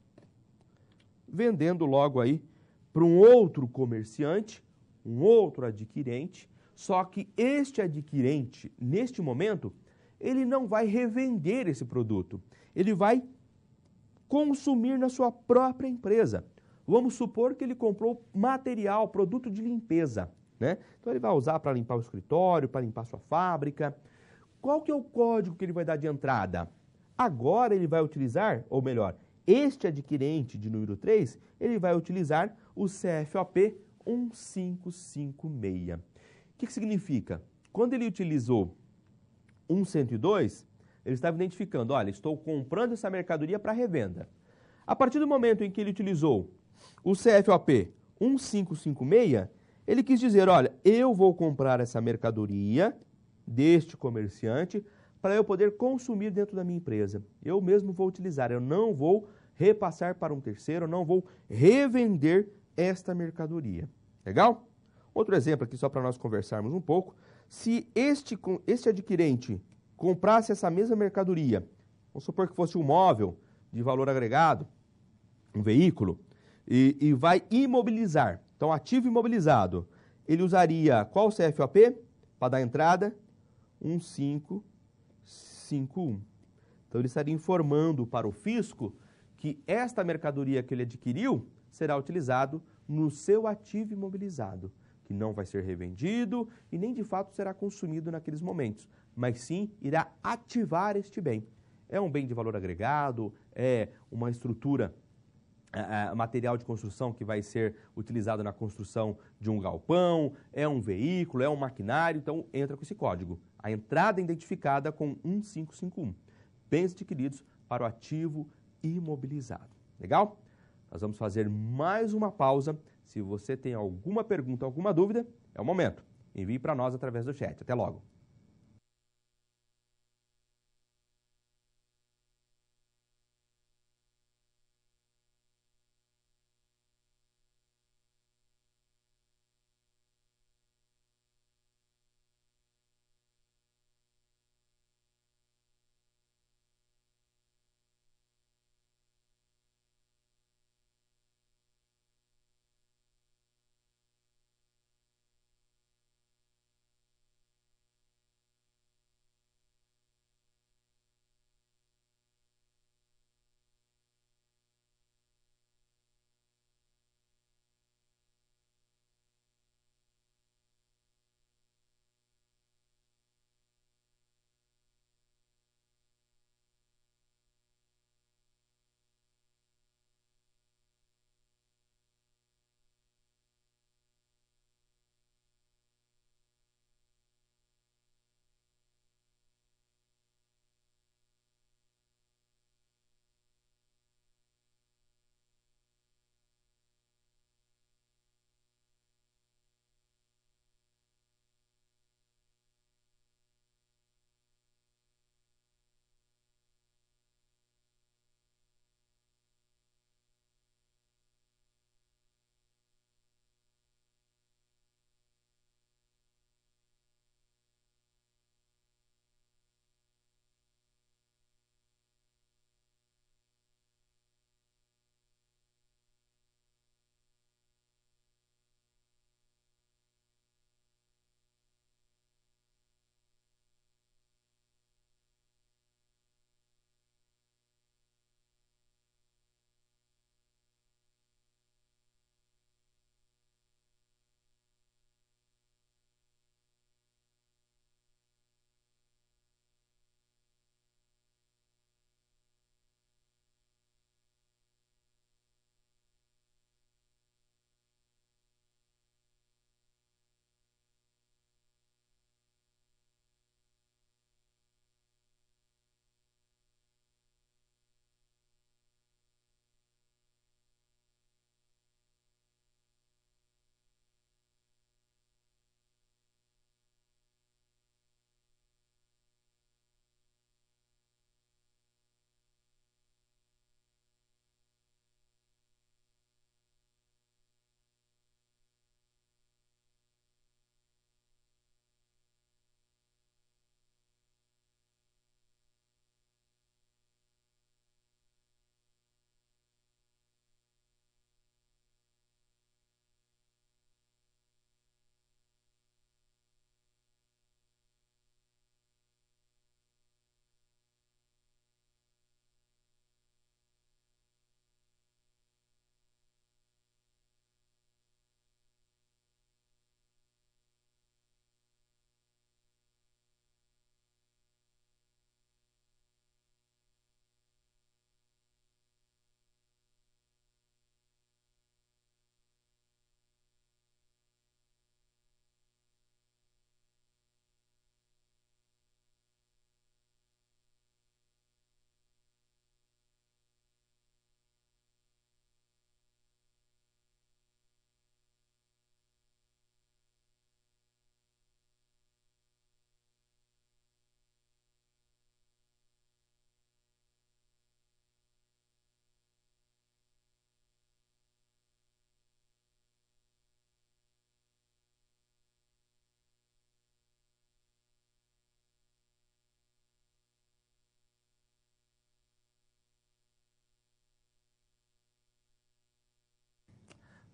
vendendo logo aí para um outro comerciante, um outro adquirente, só que este adquirente, neste momento, ele não vai revender esse produto, ele vai consumir na sua própria empresa. Vamos supor que ele comprou material, produto de limpeza, né? Então ele vai usar para limpar o escritório, para limpar a sua fábrica. Qual que é o código que ele vai dar de entrada? Agora ele vai utilizar, ou melhor, este adquirente de número 3, ele vai utilizar o CFOP 1556. O que significa? Quando ele utilizou 102, ele estava identificando, olha, estou comprando essa mercadoria para revenda. A partir do momento em que ele utilizou o CFOP 1556, ele quis dizer, olha, eu vou comprar essa mercadoria deste comerciante para eu poder consumir dentro da minha empresa. Eu mesmo vou utilizar, eu não vou repassar para um terceiro, eu não vou revender esta mercadoria. Legal? Outro exemplo aqui, só para nós conversarmos um pouco. Se este adquirente comprasse essa mesma mercadoria, vamos supor que fosse um móvel de valor agregado, um veículo, e vai imobilizar, então ativo imobilizado, ele usaria qual CFOP para dar entrada? 1551. Então ele estaria informando para o fisco que esta mercadoria que ele adquiriu será utilizado no seu ativo imobilizado, que não vai ser revendido e nem de fato será consumido naqueles momentos, mas sim irá ativar este bem. É um bem de valor agregado, é uma estrutura, material de construção que vai ser utilizado na construção de um galpão, é um veículo, é um maquinário, então entra com esse código. A entrada é identificada com 1551. Bens adquiridos para o ativo imobilizado. Legal? Nós vamos fazer mais uma pausa. Se você tem alguma pergunta, alguma dúvida, é o momento. Envie para nós através do chat. Até logo.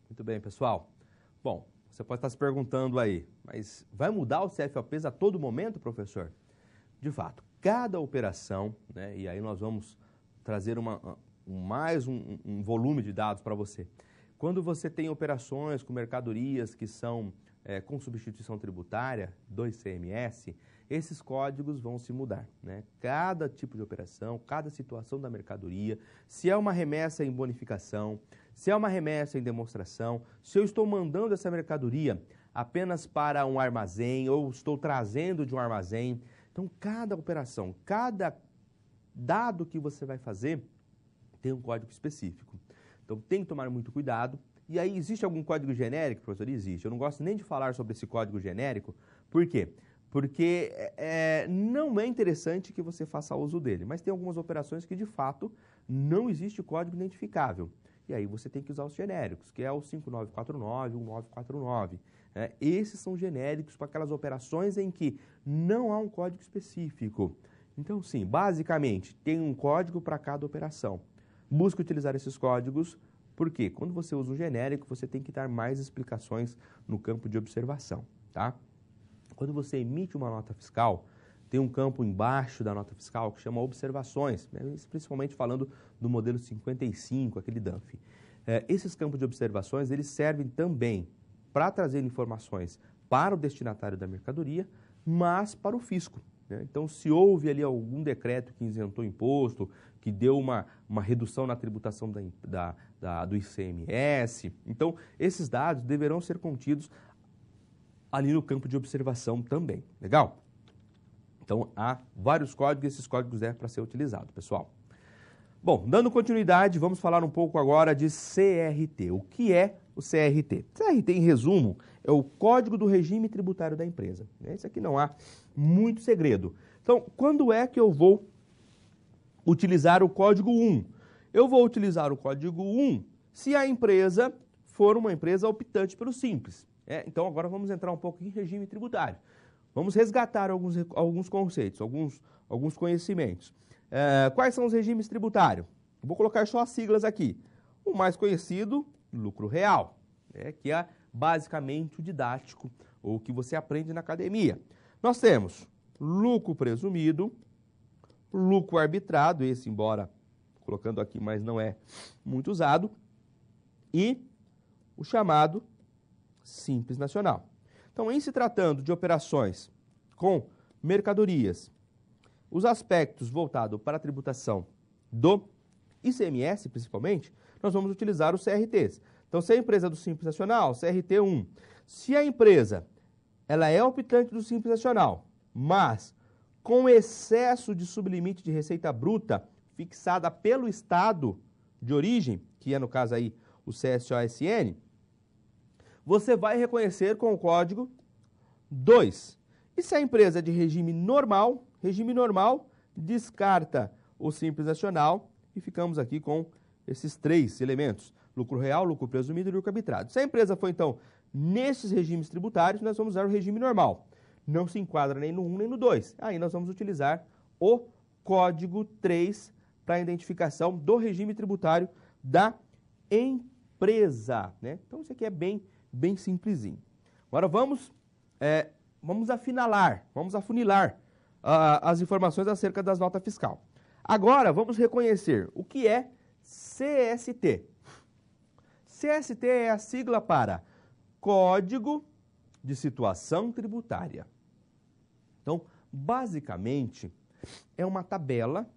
Muito bem, pessoal. Bom, você pode estar se perguntando aí, mas vai mudar o CFOPs a todo momento, professor? De fato, cada operação, né, e aí nós vamos trazer mais um volume de dados para você. Quando você tem operações com mercadorias que são com substituição tributária do ICMS, esses códigos vão se mudar, né? Cada tipo de operação, cada situação da mercadoria, se é uma remessa em bonificação, se é uma remessa em demonstração, se eu estou mandando essa mercadoria apenas para um armazém ou estou trazendo de um armazém. Então, cada operação, cada dado que você vai fazer tem um código específico. Então, tem que tomar muito cuidado. E aí, existe algum código genérico, professor? Existe. Eu não gosto nem de falar sobre esse código genérico. Por quê? Porque não é interessante que você faça uso dele. Mas tem algumas operações que, de fato, não existe código identificável. E aí, você tem que usar os genéricos, que é o 5949, o 1949. Esses são genéricos para aquelas operações em que não há um código específico. Então, sim, basicamente, tem um código para cada operação. Busque utilizar esses códigos, porque quando você usa um genérico, você tem que dar mais explicações no campo de observação, tá? Quando você emite uma nota fiscal, tem um campo embaixo da nota fiscal que chama observações, né? Principalmente falando do modelo 55, aquele DANF. Esses campos de observações, eles servem também para trazer informações para o destinatário da mercadoria, mas para o fisco. Então, se houve ali algum decreto que isentou imposto, que deu uma redução na tributação do ICMS, então, esses dados deverão ser contidos ali no campo de observação também. Legal? Então, há vários códigos e esses códigos é para ser utilizado, pessoal. Bom, dando continuidade, vamos falar um pouco agora de CRT. O que é o CRT? CRT, em resumo, é o Código do Regime Tributário da Empresa. Isso aqui não há muito segredo. Então, quando é que eu vou utilizar o Código 1? Eu vou utilizar o Código 1 se a empresa for uma empresa optante pelo Simples. Então, agora vamos entrar um pouco em regime tributário. Vamos resgatar alguns conceitos, alguns conhecimentos. Quais são os regimes tributários? Vou colocar só as siglas aqui. O mais conhecido, lucro real, que é basicamente o didático, ou que você aprende na academia. Nós temos lucro presumido, lucro arbitrado, esse embora colocando aqui, mas não é muito usado, e o chamado Simples Nacional. Então, em se tratando de operações com mercadorias, os aspectos voltados para a tributação do ICMS, principalmente, nós vamos utilizar os CRTs. Então, se a empresa é do Simples Nacional, CRT 1. Se a empresa ela é optante do Simples Nacional, mas com excesso de sublimite de receita bruta fixada pelo Estado de origem, que é no caso aí o CSOSN, você vai reconhecer com o código 2. E se a empresa é de regime normal, descarta o Simples Nacional e ficamos aqui com esses três elementos: lucro real, lucro presumido e lucro arbitrado. Se a empresa for, então, nesses regimes tributários, nós vamos usar o regime normal. Não se enquadra nem no 1 nem no 2. Aí nós vamos utilizar o código 3 para a identificação do regime tributário da empresa. Então, isso aqui é bem simplesinho. Agora vamos afunilar as informações acerca das notas fiscal. Agora vamos reconhecer o que é CST. CST é a sigla para Código de Situação Tributária. Então, basicamente, é uma tabela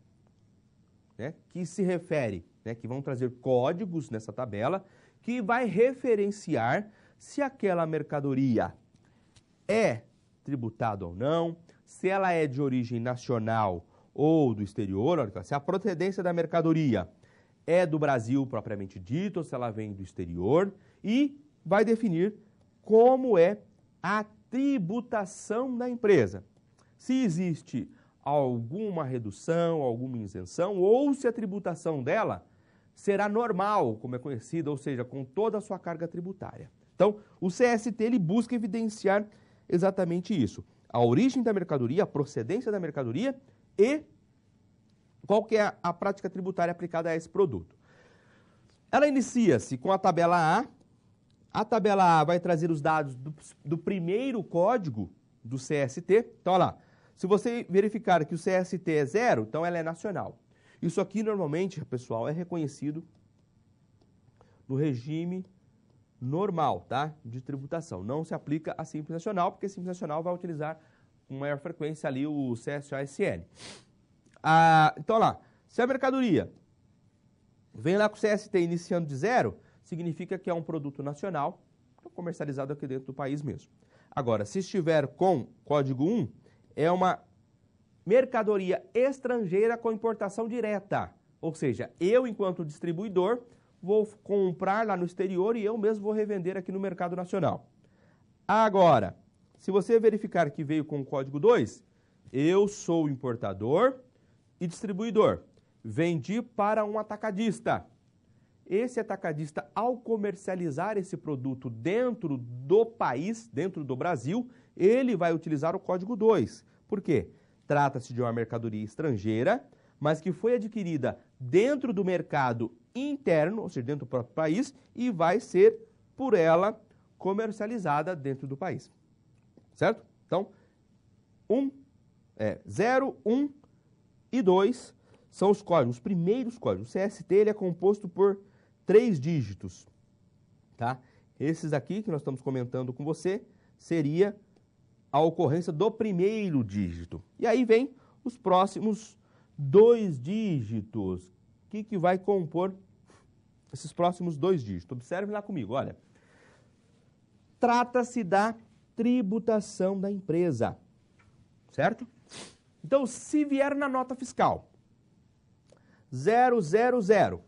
que se refere, que vão trazer códigos nessa tabela, que vai referenciar se aquela mercadoria é tributada ou não, se ela é de origem nacional ou do exterior, se a procedência da mercadoria é do Brasil propriamente dito, ou se ela vem do exterior, e vai definir como é a tributação da empresa. Se existe alguma redução, alguma isenção, ou se a tributação dela será normal, como é conhecida, ou seja, com toda a sua carga tributária. Então, o CST ele busca evidenciar exatamente isso: a origem da mercadoria, a procedência da mercadoria e qual que é a prática tributária aplicada a esse produto. Ela inicia-se com a tabela A, A tabela A vai trazer os dados do primeiro código do CST. Então, olha lá, se você verificar que o CST é 0, então ela é nacional. Isso aqui, normalmente, pessoal, é reconhecido no regime normal, tá? De tributação. Não se aplica a Simples Nacional, porque Simples Nacional vai utilizar com maior frequência ali o CSA-SN. Então, olha lá, se a mercadoria vem lá com o CST iniciando de 0, significa que é um produto nacional, comercializado aqui dentro do país mesmo. Agora, se estiver com código 1, é uma mercadoria estrangeira com importação direta. Ou seja, eu, enquanto distribuidor, vou comprar lá no exterior e eu mesmo vou revender aqui no mercado nacional. Agora, se você verificar que veio com o código 2, eu sou importador e distribuidor. Vendi para um atacadista. Esse atacadista, ao comercializar esse produto dentro do país, dentro do Brasil, ele vai utilizar o código 2. Por quê? Trata-se de uma mercadoria estrangeira, mas que foi adquirida dentro do mercado interno, ou seja, dentro do próprio país, e vai ser, por ela, comercializada dentro do país. Certo? Então, 0, 1 e 2 são os códigos, os primeiros códigos. O CST ele é composto por 3 dígitos. Tá? Esses aqui que nós estamos comentando com você seria a ocorrência do primeiro dígito. E aí vem os próximos 2 dígitos. O que vai compor esses próximos 2 dígitos? Observe lá comigo, olha. Trata-se da tributação da empresa, certo? Então, se vier na nota fiscal 000,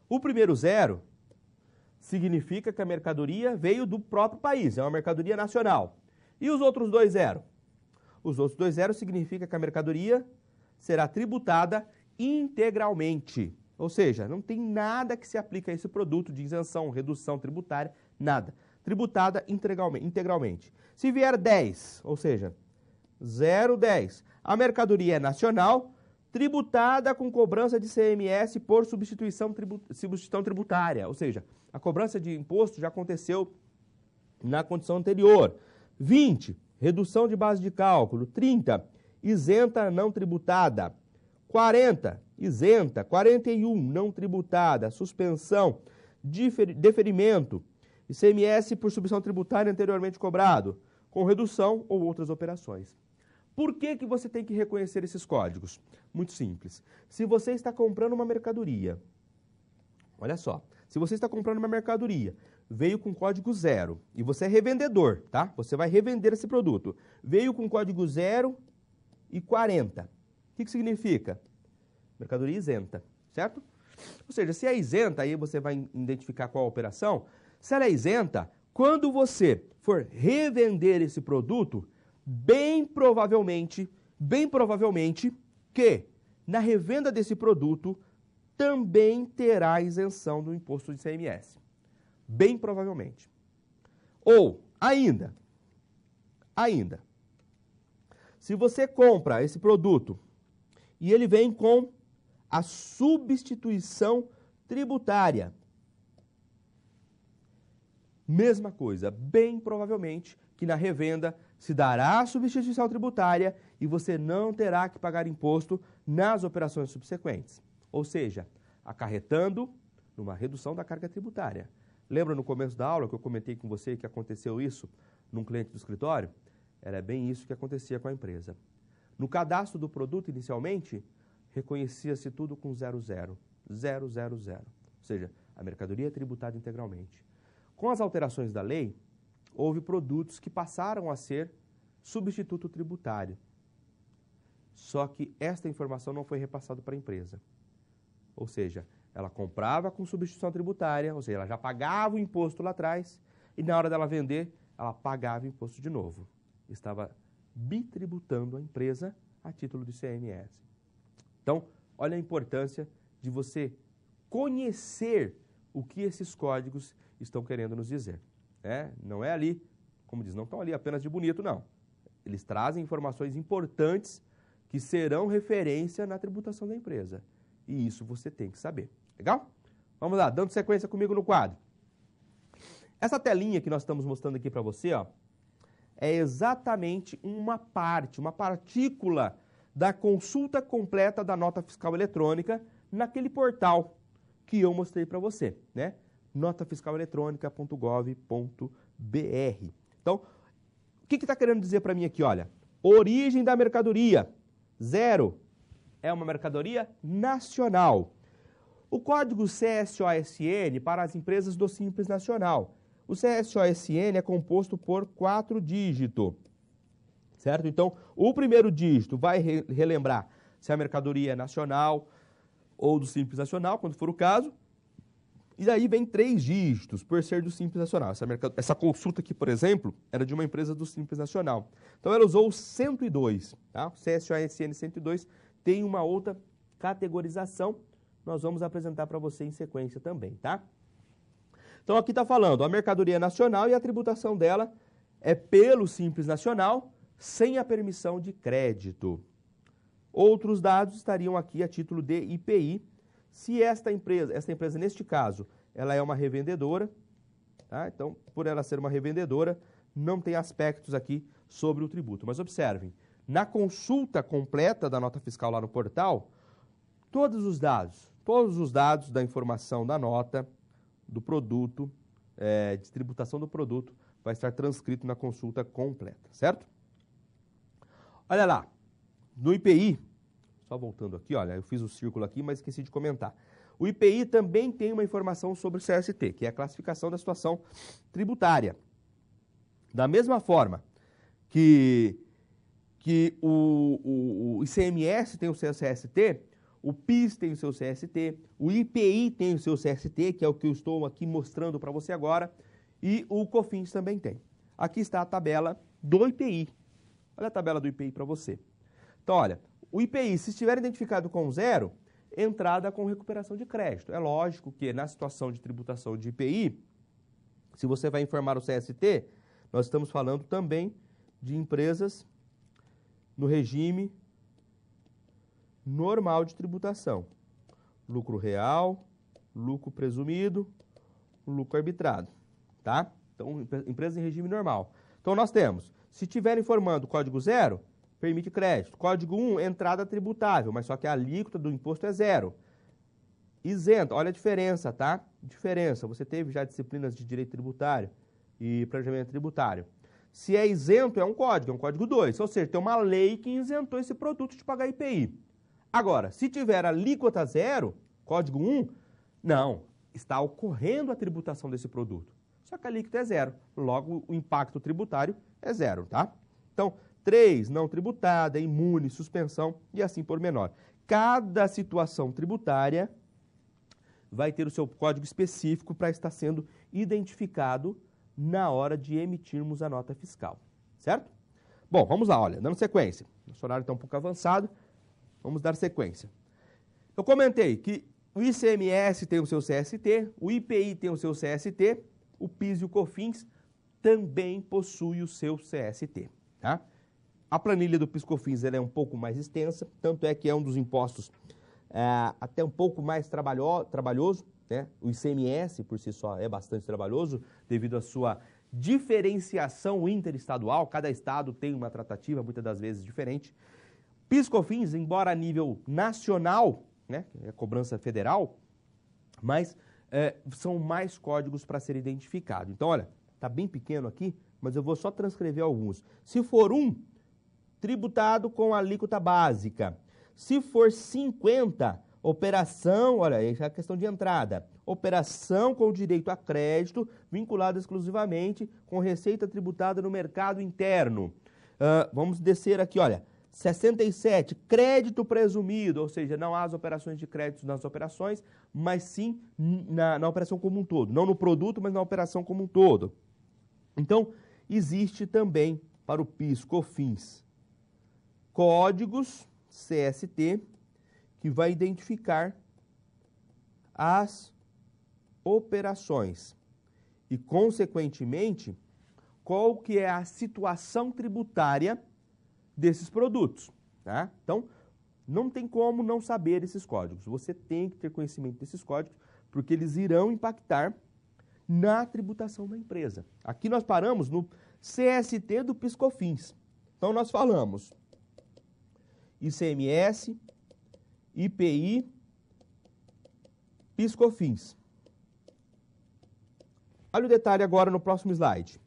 o primeiro 0 significa que a mercadoria veio do próprio país, é uma mercadoria nacional. E os outros 2 0? Os outros 2 0 significa que a mercadoria será tributada integralmente. Ou seja, não tem nada que se aplique a esse produto de isenção, redução tributária, nada. Tributada integralmente. Se vier 10, ou seja, 010, a mercadoria é nacional, tributada com cobrança de CMS por substituição tributária. Ou seja, a cobrança de imposto já aconteceu na condição anterior. 20, redução de base de cálculo. 30, isenta não tributada. 40, isenta. 41, não tributada. Suspensão, deferimento. ICMS por substituição tributária anteriormente cobrado, com redução ou outras operações. Por que você tem que reconhecer esses códigos? Muito simples. Se você está comprando uma mercadoria, olha só, se você está comprando uma mercadoria, veio com código 0 e você é revendedor, tá? Você vai revender esse produto. Veio com código 0 e 40. O que significa? Mercadoria isenta, certo? Ou seja, se é isenta, aí você vai identificar qual a operação. Se ela é isenta, quando você for revender esse produto, bem provavelmente que na revenda desse produto também terá isenção do imposto de ICMS. Bem provavelmente. Ou, ainda, se você compra esse produto e ele vem com a substituição tributária, mesma coisa, bem provavelmente que na revenda se dará a substituição tributária e você não terá que pagar imposto nas operações subsequentes. Ou seja, acarretando numa redução da carga tributária. Lembra no começo da aula que eu comentei com você que aconteceu isso num cliente do escritório? Era bem isso que acontecia com a empresa. No cadastro do produto, inicialmente, reconhecia-se tudo com 00. Ou seja, a mercadoria é tributada integralmente. Com as alterações da lei, houve produtos que passaram a ser substituto tributário. Só que esta informação não foi repassada para a empresa. Ou seja, ela comprava com substituição tributária, ou seja, ela já pagava o imposto lá atrás, e na hora dela vender, ela pagava o imposto de novo. Estava bitributando a empresa a título do ICMS. Então, olha a importância de você conhecer o que esses códigos estão querendo nos dizer. Não é ali, como diz, não estão ali apenas de bonito, não. Eles trazem informações importantes que serão referência na tributação da empresa. E isso você tem que saber. Legal? Vamos lá, dando sequência comigo no quadro. Essa telinha que nós estamos mostrando aqui para você, ó, é exatamente uma partícula da consulta completa da nota fiscal eletrônica naquele portal que eu mostrei para você, né? notafiscaleletronica.gov.br. Então, o que está querendo dizer para mim aqui? Olha, origem da mercadoria, 0, é uma mercadoria nacional. O código CSOSN para as empresas do Simples Nacional. O CSOSN é composto por 4 dígitos, certo? Então, o primeiro dígito vai relembrar se a mercadoria é nacional ou do Simples Nacional, quando for o caso. E daí vem 3 dígitos, por ser do Simples Nacional. Essa consulta aqui, por exemplo, era de uma empresa do Simples Nacional. Então, ela usou o 102. Tá? O CSOSN 102 tem uma outra categorização. Nós vamos apresentar para você em sequência também, tá? Então, aqui está falando, a mercadoria é nacional e a tributação dela é pelo Simples Nacional, sem a permissão de crédito. Outros dados estariam aqui a título de IPI. Se esta empresa, neste caso, ela é uma revendedora, tá? Então, por ela ser uma revendedora, não tem aspectos aqui sobre o tributo. Mas observem, na consulta completa da nota fiscal lá no portal, todos os dados da informação da nota, do produto, de tributação do produto, vai estar transcrito na consulta completa, certo? Olha lá, no IPI, só voltando aqui, olha, eu fiz o círculo aqui, mas esqueci de comentar. O IPI também tem uma informação sobre o CST, que é a classificação da situação tributária. Da mesma forma que o ICMS tem o seu CST, o PIS tem o seu CST, o IPI tem o seu CST, que é o que eu estou aqui mostrando para você agora, e o COFINS também tem. Aqui está a tabela do IPI. Olha a tabela do IPI para você. Então, olha, o IPI, se estiver identificado com 0, entrada com recuperação de crédito. É lógico que na situação de tributação de IPI, se você vai informar o CST, nós estamos falando também de empresas no regime normal de tributação. Lucro real, lucro presumido, lucro arbitrado, tá? Então, empresa em regime normal. Então, nós temos, se estiver informando código 0, permite crédito. Código 1, entrada tributável, mas só que a alíquota do imposto é 0. Isento, olha a diferença, tá? Diferença, você teve já disciplinas de direito tributário e planejamento tributário. Se é isento, é um código 2, ou seja, tem uma lei que isentou esse produto de pagar IPI. Agora, se tiver alíquota 0, código 1, não, está ocorrendo a tributação desse produto. Só que a alíquota é 0, logo o impacto tributário é 0, tá? Então, 3, não tributada, imune, suspensão e assim por menor. Cada situação tributária vai ter o seu código específico para estar sendo identificado na hora de emitirmos a nota fiscal, certo? Bom, vamos lá, olha, dando sequência. Nosso horário está um pouco avançado, vamos dar sequência. Eu comentei que o ICMS tem o seu CST, o IPI tem o seu CST, o PIS e o COFINS também possuem o seu CST, tá? A planilha do PIS/COFINS ela é um pouco mais extensa, tanto é que é um dos impostos até um pouco mais trabalhoso, né? O ICMS, por si só, é bastante trabalhoso, devido à sua diferenciação interestadual. Cada estado tem uma tratativa, muitas das vezes, diferente. PIS/COFINS, embora a nível nacional, né? É cobrança federal, mas são mais códigos para ser identificado. Então, olha, está bem pequeno aqui, mas eu vou só transcrever alguns. Se for 1, tributado com alíquota básica. Se for 50, operação, olha, aí já é questão de entrada. Operação com direito a crédito, vinculada exclusivamente com receita tributada no mercado interno. Vamos descer aqui, olha. 67, crédito presumido, ou seja, não há as operações de crédito nas operações, mas sim na operação como um todo. Não no produto, mas na operação como um todo. Então, existe também para o PIS/COFINS códigos CST que vai identificar as operações e, consequentemente, qual que é a situação tributária desses produtos, tá? Então, não tem como não saber esses códigos. Você tem que ter conhecimento desses códigos, porque eles irão impactar na tributação da empresa. Aqui nós paramos no CST do PIS/COFINS. Então, nós falamos ICMS, IPI, PIS/COFINS. Olha o detalhe agora no próximo slide.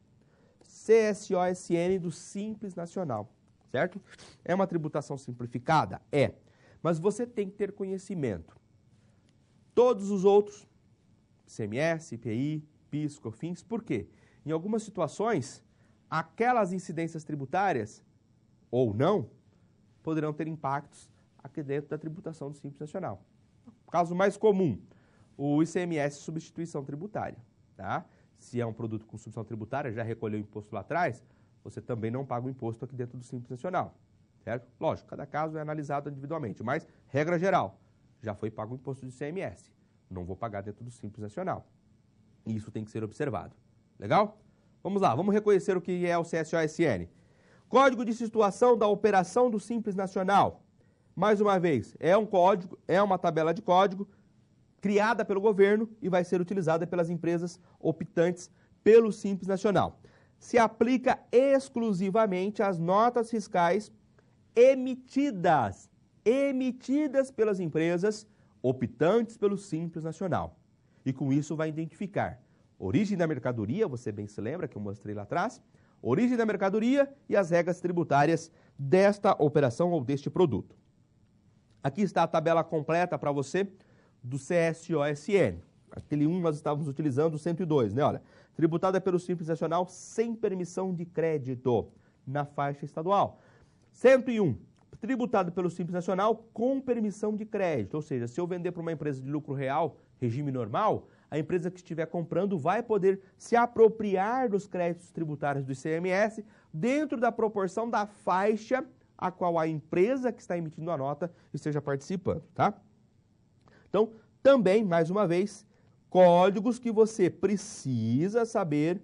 CSOSN do Simples Nacional, certo? É uma tributação simplificada? É. Mas você tem que ter conhecimento. Todos os outros, ICMS, IPI, PIS/COFINS, por quê? Em algumas situações, aquelas incidências tributárias, ou não, poderão ter impactos aqui dentro da tributação do Simples Nacional. Caso mais comum, o ICMS, substituição tributária, tá? Se é um produto com substituição tributária, já recolheu o imposto lá atrás, você também não paga o imposto aqui dentro do Simples Nacional, certo? Lógico, cada caso é analisado individualmente, mas, regra geral, já foi pago o imposto do ICMS, não vou pagar dentro do Simples Nacional. Isso tem que ser observado. Legal? Vamos lá, vamos reconhecer o que é o CSOSN. Código de situação da operação do Simples Nacional. Mais uma vez, é um código, é uma tabela de código criada pelo governo e vai ser utilizada pelas empresas optantes pelo Simples Nacional. Se aplica exclusivamente às notas fiscais emitidas pelas empresas optantes pelo Simples Nacional. E com isso vai identificar origem da mercadoria, você bem se lembra que eu mostrei lá atrás, origem da mercadoria e as regras tributárias desta operação ou deste produto. Aqui está a tabela completa para você do CSOSN. Aquele 1 nós estávamos utilizando o 102, né? Olha, tributada pelo Simples Nacional sem permissão de crédito na faixa estadual. 101, tributado pelo Simples Nacional com permissão de crédito, ou seja, se eu vender para uma empresa de lucro real, regime normal, a empresa que estiver comprando vai poder se apropriar dos créditos tributários do ICMS dentro da proporção da faixa a qual a empresa que está emitindo a nota esteja participando, tá? Então, também, mais uma vez, códigos que você precisa saber,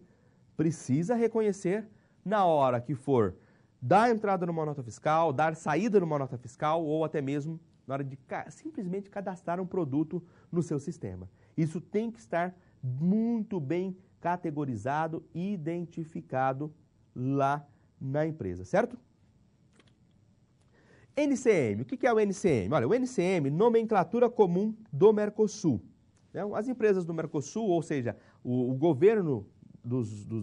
precisa reconhecer na hora que for dar entrada numa nota fiscal, dar saída numa nota fiscal ou até mesmo na hora de simplesmente cadastrar um produto no seu sistema. Isso tem que estar muito bem categorizado e identificado lá na empresa, certo? NCM, o que é o NCM? Olha, o NCM, nomenclatura comum do Mercosul. As empresas do Mercosul, ou seja, o governo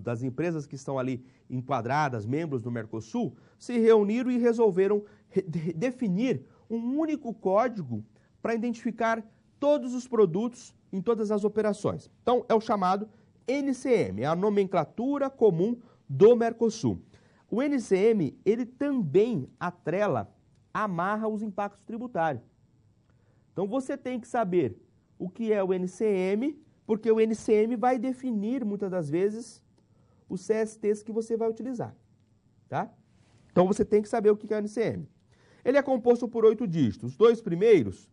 das empresas que estão ali enquadradas, membros do Mercosul, se reuniram e resolveram definir um único código para identificar todos os produtos em todas as operações. Então, é o chamado NCM, é a nomenclatura comum do Mercosul. O NCM, ele também amarra os impactos tributários. Então, você tem que saber o que é o NCM, porque o NCM vai definir, muitas das vezes, os CSTs que você vai utilizar, tá? Então, você tem que saber o que é o NCM. Ele é composto por 8 dígitos. Os 2 primeiros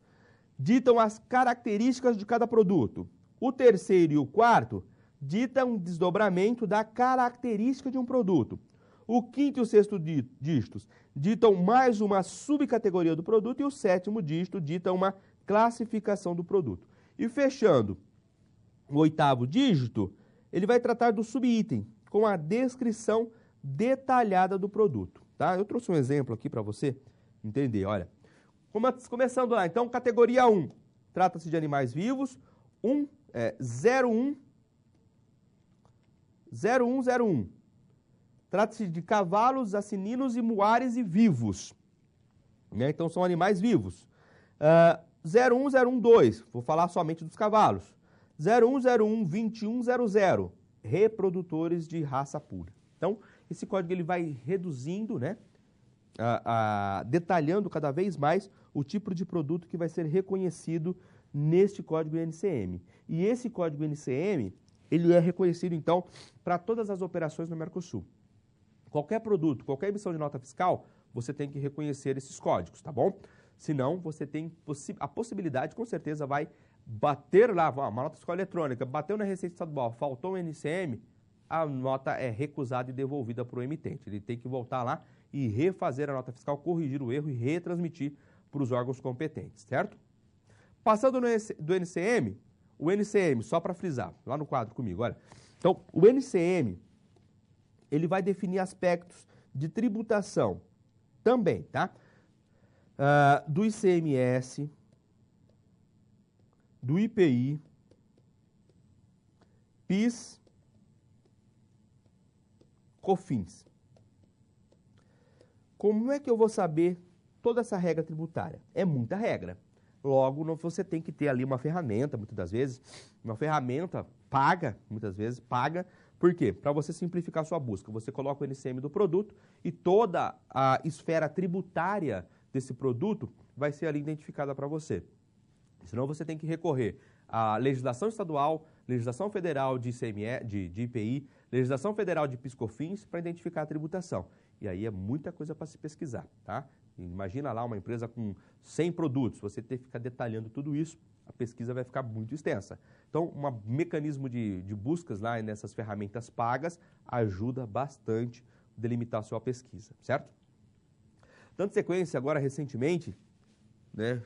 ditam as características de cada produto. O terceiro e o quarto ditam um desdobramento da característica de um produto. O quinto e o sexto dígitos ditam mais uma subcategoria do produto e o sétimo dígito dita uma classificação do produto. E fechando o 8º dígito, ele vai tratar do subitem, com a descrição detalhada do produto. Tá? Eu trouxe um exemplo aqui para você entender. Olha, começando lá, então, categoria 1, trata-se de animais vivos, 0101. Trata-se de cavalos, assininos e muares e vivos. Né? Então, são animais vivos. 01012, vou falar somente dos cavalos. 01012100, reprodutores de raça pura. Então, esse código ele vai reduzindo, né? Detalhando cada vez mais o tipo de produto que vai ser reconhecido neste código NCM. E esse código NCM, ele é reconhecido, então, para todas as operações no Mercosul. Qualquer produto, qualquer emissão de nota fiscal, você tem que reconhecer esses códigos, tá bom? Senão, você tem a possibilidade, com certeza, vai bater lá, uma nota fiscal eletrônica, bateu na Receita Estadual, faltou um NCM, a nota é recusada e devolvida para o emitente. Ele tem que voltar lá e refazer a nota fiscal, corrigir o erro e retransmitir para os órgãos competentes, certo? Passando do NCM, o NCM, só para frisar, lá no quadro comigo, olha. Então, o NCM, ele vai definir aspectos de tributação também, tá? Do ICMS, do IPI, PIS, COFINS. Como é que eu vou saber toda essa regra tributária? É muita regra. Logo, você tem que ter ali uma ferramenta, muitas das vezes, uma ferramenta paga, muitas vezes paga. Por quê? Para você simplificar a sua busca. Você coloca o NCM do produto e toda a esfera tributária desse produto vai ser ali identificada para você. Senão você tem que recorrer à legislação estadual, legislação federal de ICMS, de IPI, legislação federal de PIS/COFINS para identificar a tributação. E aí é muita coisa para se pesquisar, tá? Imagina lá uma empresa com 100 produtos, você ter que ficar detalhando tudo isso, a pesquisa vai ficar muito extensa. Então, um mecanismo de buscas lá nessas ferramentas pagas ajuda bastante a delimitar a sua pesquisa, certo? Dando sequência agora recentemente, né,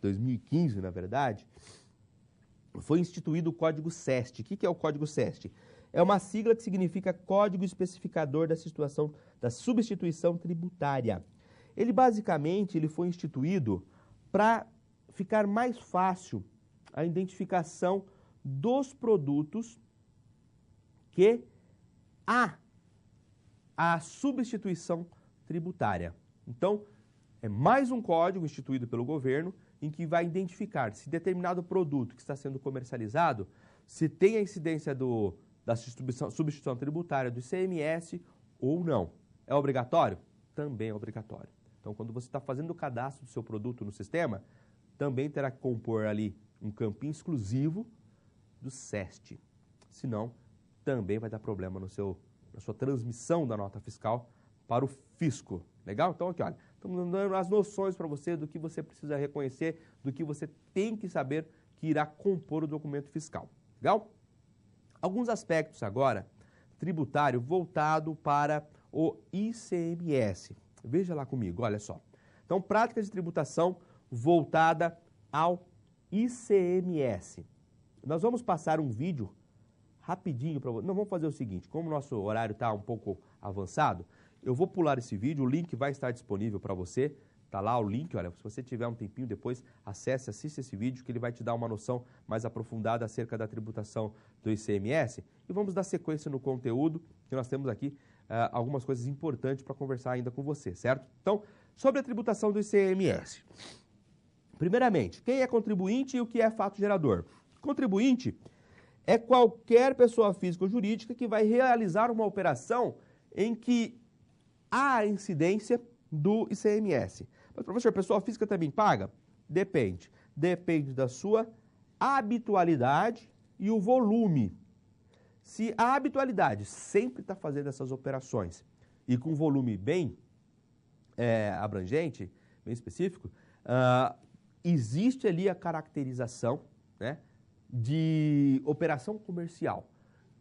2015 na verdade, foi instituído o Código SEST. O que é o Código SEST? É uma sigla que significa Código Especificador da Substituição Tributária. Ele basicamente foi instituído para ficar mais fácil a identificação dos produtos que há a substituição tributária. Então, é mais um código instituído pelo governo em que vai identificar se determinado produto que está sendo comercializado, se tem a incidência da substituição tributária do ICMS ou não. É obrigatório? Também é obrigatório. Então, quando você está fazendo o cadastro do seu produto no sistema, também terá que compor ali um campinho exclusivo do SEST. Senão, também vai dar problema na sua transmissão da nota fiscal para o fisco. Legal? Então, aqui, olha, estamos dando as noções para você do que você precisa reconhecer, do que você tem que saber que irá compor o documento fiscal. Legal? Alguns aspectos agora, tributário voltado para o ICMS. Veja lá comigo, olha só. Então, prática de tributação voltada ao ICMS. Nós vamos passar um vídeo rapidinho para você. Não, vamos fazer o seguinte, como o nosso horário está um pouco avançado, eu vou pular esse vídeo, o link vai estar disponível para você. Está lá o link, olha, se você tiver um tempinho depois, acesse, assista esse vídeo que ele vai te dar uma noção mais aprofundada acerca da tributação do ICMS. E vamos dar sequência no conteúdo, que nós temos aqui algumas coisas importantes para conversar ainda com você, certo? Então, sobre a tributação do ICMS. Primeiramente, quem é contribuinte e o que é fato gerador? Contribuinte é qualquer pessoa física ou jurídica que vai realizar uma operação em que há a incidência do ICMS. Mas, professor, pessoa física também paga? Depende. Depende da sua habitualidade e o volume. Se a habitualidade sempre está fazendo essas operações e com volume bem abrangente, bem específico, existe ali a caracterização, né, de operação comercial.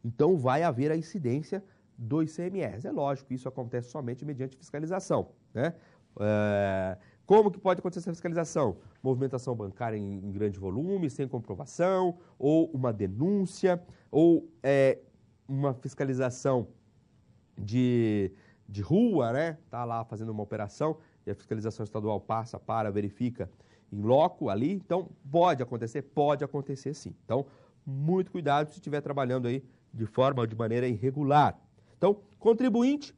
Então, vai haver a incidência do ICMS. É lógico, isso acontece somente mediante fiscalização, né? Como que pode acontecer essa fiscalização? Movimentação bancária em grande volume, sem comprovação, ou uma denúncia, ou uma fiscalização de rua, né? Está lá fazendo uma operação e a fiscalização estadual passa, verifica em loco ali. Então, pode acontecer sim. Então, muito cuidado se estiver trabalhando aí de maneira irregular. Então, contribuinte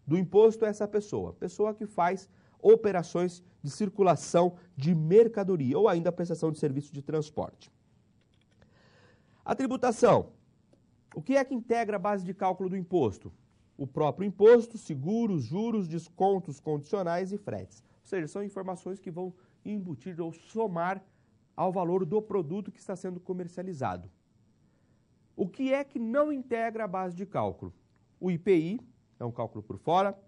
do imposto é essa pessoa que faz operações de circulação de mercadoria ou ainda a prestação de serviço de transporte. A tributação. O que é que integra a base de cálculo do imposto? O próprio imposto, seguros, juros, descontos condicionais e fretes. Ou seja, são informações que vão embutir ou somar ao valor do produto que está sendo comercializado. O que é que não integra a base de cálculo? O IPI, é um cálculo por fora,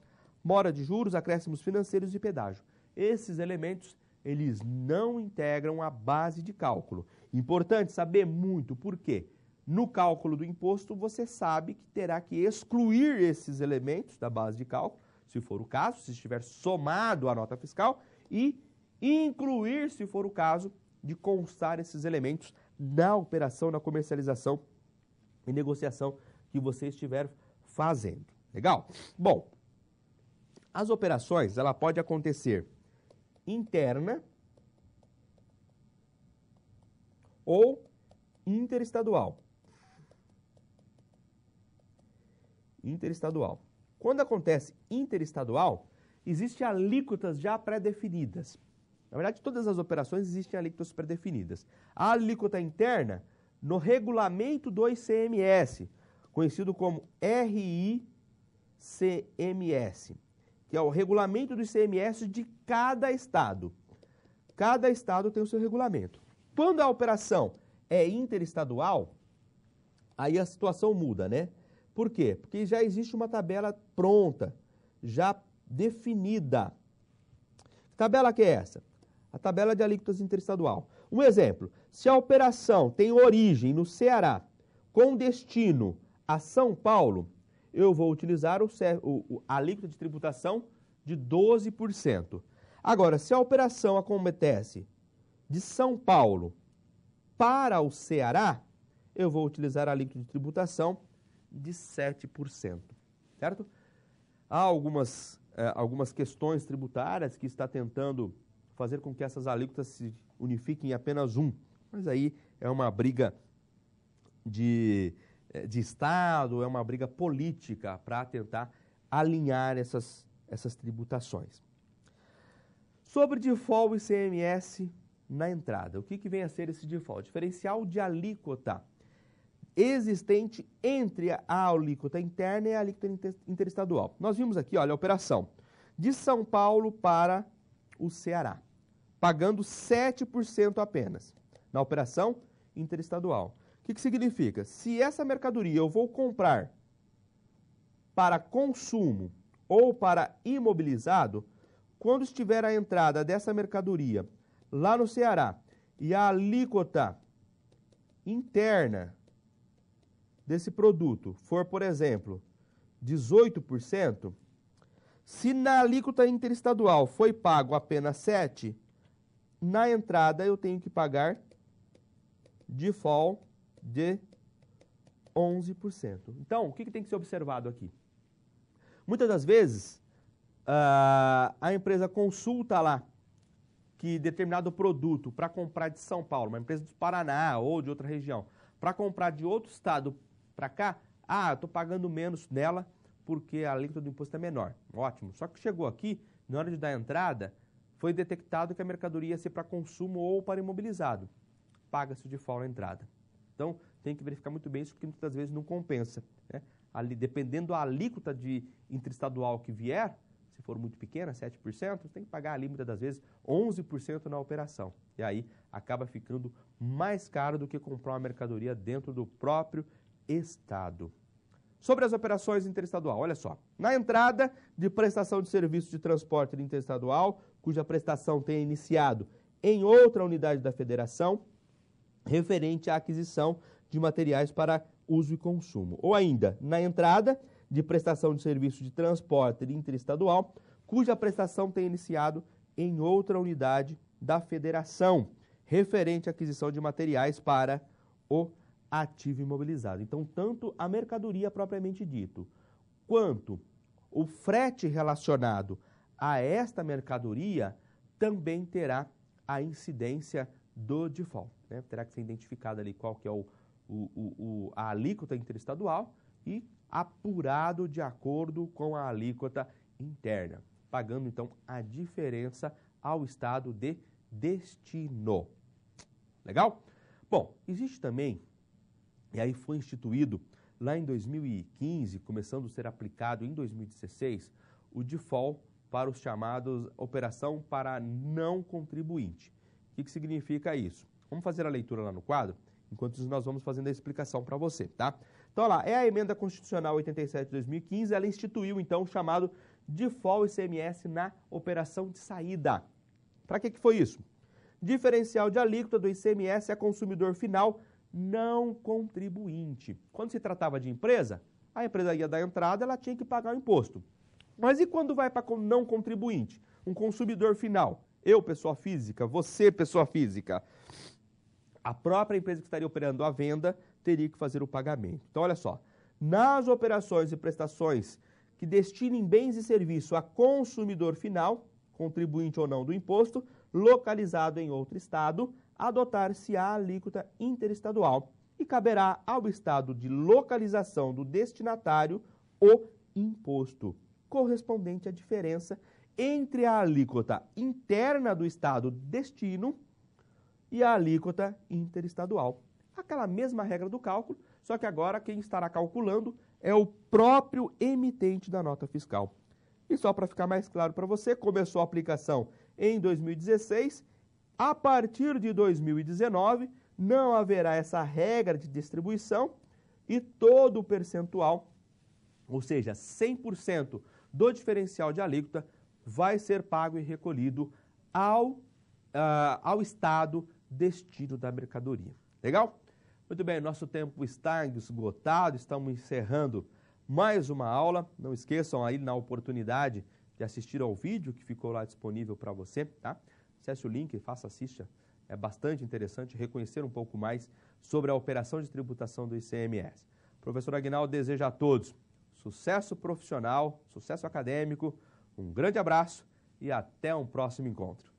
mora de juros, acréscimos financeiros e pedágio. Esses elementos, eles não integram a base de cálculo. Importante saber muito por quê. No cálculo do imposto, você sabe que terá que excluir esses elementos da base de cálculo, se for o caso, se estiver somado à nota fiscal, e incluir, se for o caso, de constar esses elementos na operação, na comercialização e negociação que você estiver fazendo. Legal? Bom, as operações, ela pode acontecer interna ou interestadual. Interestadual. Quando acontece interestadual, existem alíquotas já pré-definidas. Na verdade, todas as operações existem alíquotas pré-definidas. A alíquota interna, no regulamento do ICMS, conhecido como RICMS, que é o regulamento do ICMS de cada estado. Cada estado tem o seu regulamento. Quando a operação é interestadual, aí a situação muda, né? Por quê? Porque já existe uma tabela pronta, já definida. Que tabela que é essa? A tabela de alíquotas interestadual. Um exemplo, se a operação tem origem no Ceará, com destino a São Paulo, eu vou utilizar a alíquota de tributação de 12%. Agora, se a operação acontece de São Paulo para o Ceará, eu vou utilizar a alíquota de tributação de 7%, certo? Há algumas questões tributárias que está tentando fazer com que essas alíquotas se unifiquem em apenas um, mas aí é uma briga de Estado, é uma briga política para tentar alinhar essas tributações. Sobre default ICMS na entrada, o que vem a ser esse default? Diferencial de alíquota existente entre a alíquota interna e a alíquota interestadual. Nós vimos aqui, olha, a operação de São Paulo para o Ceará, pagando 7% apenas na operação interestadual. O que significa? Se essa mercadoria eu vou comprar para consumo ou para imobilizado, quando estiver a entrada dessa mercadoria lá no Ceará e a alíquota interna desse produto for, por exemplo, 18%, se na alíquota interestadual foi pago apenas 7%, na entrada eu tenho que pagar default de 11%. Então, o que tem que ser observado aqui? Muitas das vezes, a empresa consulta lá que determinado produto para comprar de São Paulo, uma empresa do Paraná ou de outra região, para comprar de outro estado para cá, eu estou pagando menos nela porque a alíquota do imposto é menor. Ótimo. Só que chegou aqui, na hora de dar a entrada, foi detectado que a mercadoria ia ser para consumo ou para imobilizado. Paga-se o default na entrada. Então, tem que verificar muito bem isso, porque muitas vezes não compensa, né? Ali, dependendo da alíquota de interestadual que vier, se for muito pequena, 7%, você tem que pagar ali, muitas das vezes, 11% na operação. E aí, acaba ficando mais caro do que comprar uma mercadoria dentro do próprio estado. Sobre as operações interestadual, olha só. Na entrada de prestação de serviço de transporte interestadual, cuja prestação tenha iniciado em outra unidade da federação, referente à aquisição de materiais para uso e consumo. Ou ainda, na entrada de prestação de serviço de transporte interestadual, cuja prestação tenha iniciado em outra unidade da federação, referente à aquisição de materiais para o ativo imobilizado. Então, tanto a mercadoria propriamente dito, quanto o frete relacionado a esta mercadoria também terá a incidência do default, né? Terá que ser identificado ali qual que é a alíquota interestadual e apurado de acordo com a alíquota interna, pagando então a diferença ao estado de destino. Legal? Bom, existe também, e aí foi instituído lá em 2015, começando a ser aplicado em 2016, o default para os chamados operação para não contribuinte. O que significa isso? Vamos fazer a leitura lá no quadro, enquanto isso nós vamos fazendo a explicação para você, tá? Então, olha lá, é a emenda constitucional 87 de 2015, ela instituiu então o chamado default ICMS na operação de saída. Para que foi isso? Diferencial de alíquota do ICMS a consumidor final não contribuinte. Quando se tratava de empresa, a empresa ia dar entrada, ela tinha que pagar o imposto. Mas e quando vai para não contribuinte? Um consumidor final, eu, pessoa física, você, pessoa física. a própria empresa que estaria operando a venda teria que fazer o pagamento. Então, olha só, nas operações e prestações que destinem bens e serviços a consumidor final, contribuinte ou não do imposto, localizado em outro estado, adotar-se a alíquota interestadual e caberá ao estado de localização do destinatário o imposto correspondente à diferença entre a alíquota interna do estado destino e a alíquota interestadual. Aquela mesma regra do cálculo, só que agora quem estará calculando é o próprio emitente da nota fiscal. E só para ficar mais claro para você, começou a aplicação em 2016, a partir de 2019 não haverá essa regra de distribuição e todo o percentual, ou seja, 100% do diferencial de alíquota vai ser pago e recolhido ao estado destino da mercadoria. Legal? Muito bem, nosso tempo está esgotado, estamos encerrando mais uma aula. Não esqueçam aí na oportunidade de assistir ao vídeo que ficou lá disponível para você, tá? Acesse o link e assista. É bastante interessante reconhecer um pouco mais sobre a operação de tributação do ICMS. O professor Aguinaldo deseja a todos sucesso profissional, sucesso acadêmico, um grande abraço e até um próximo encontro.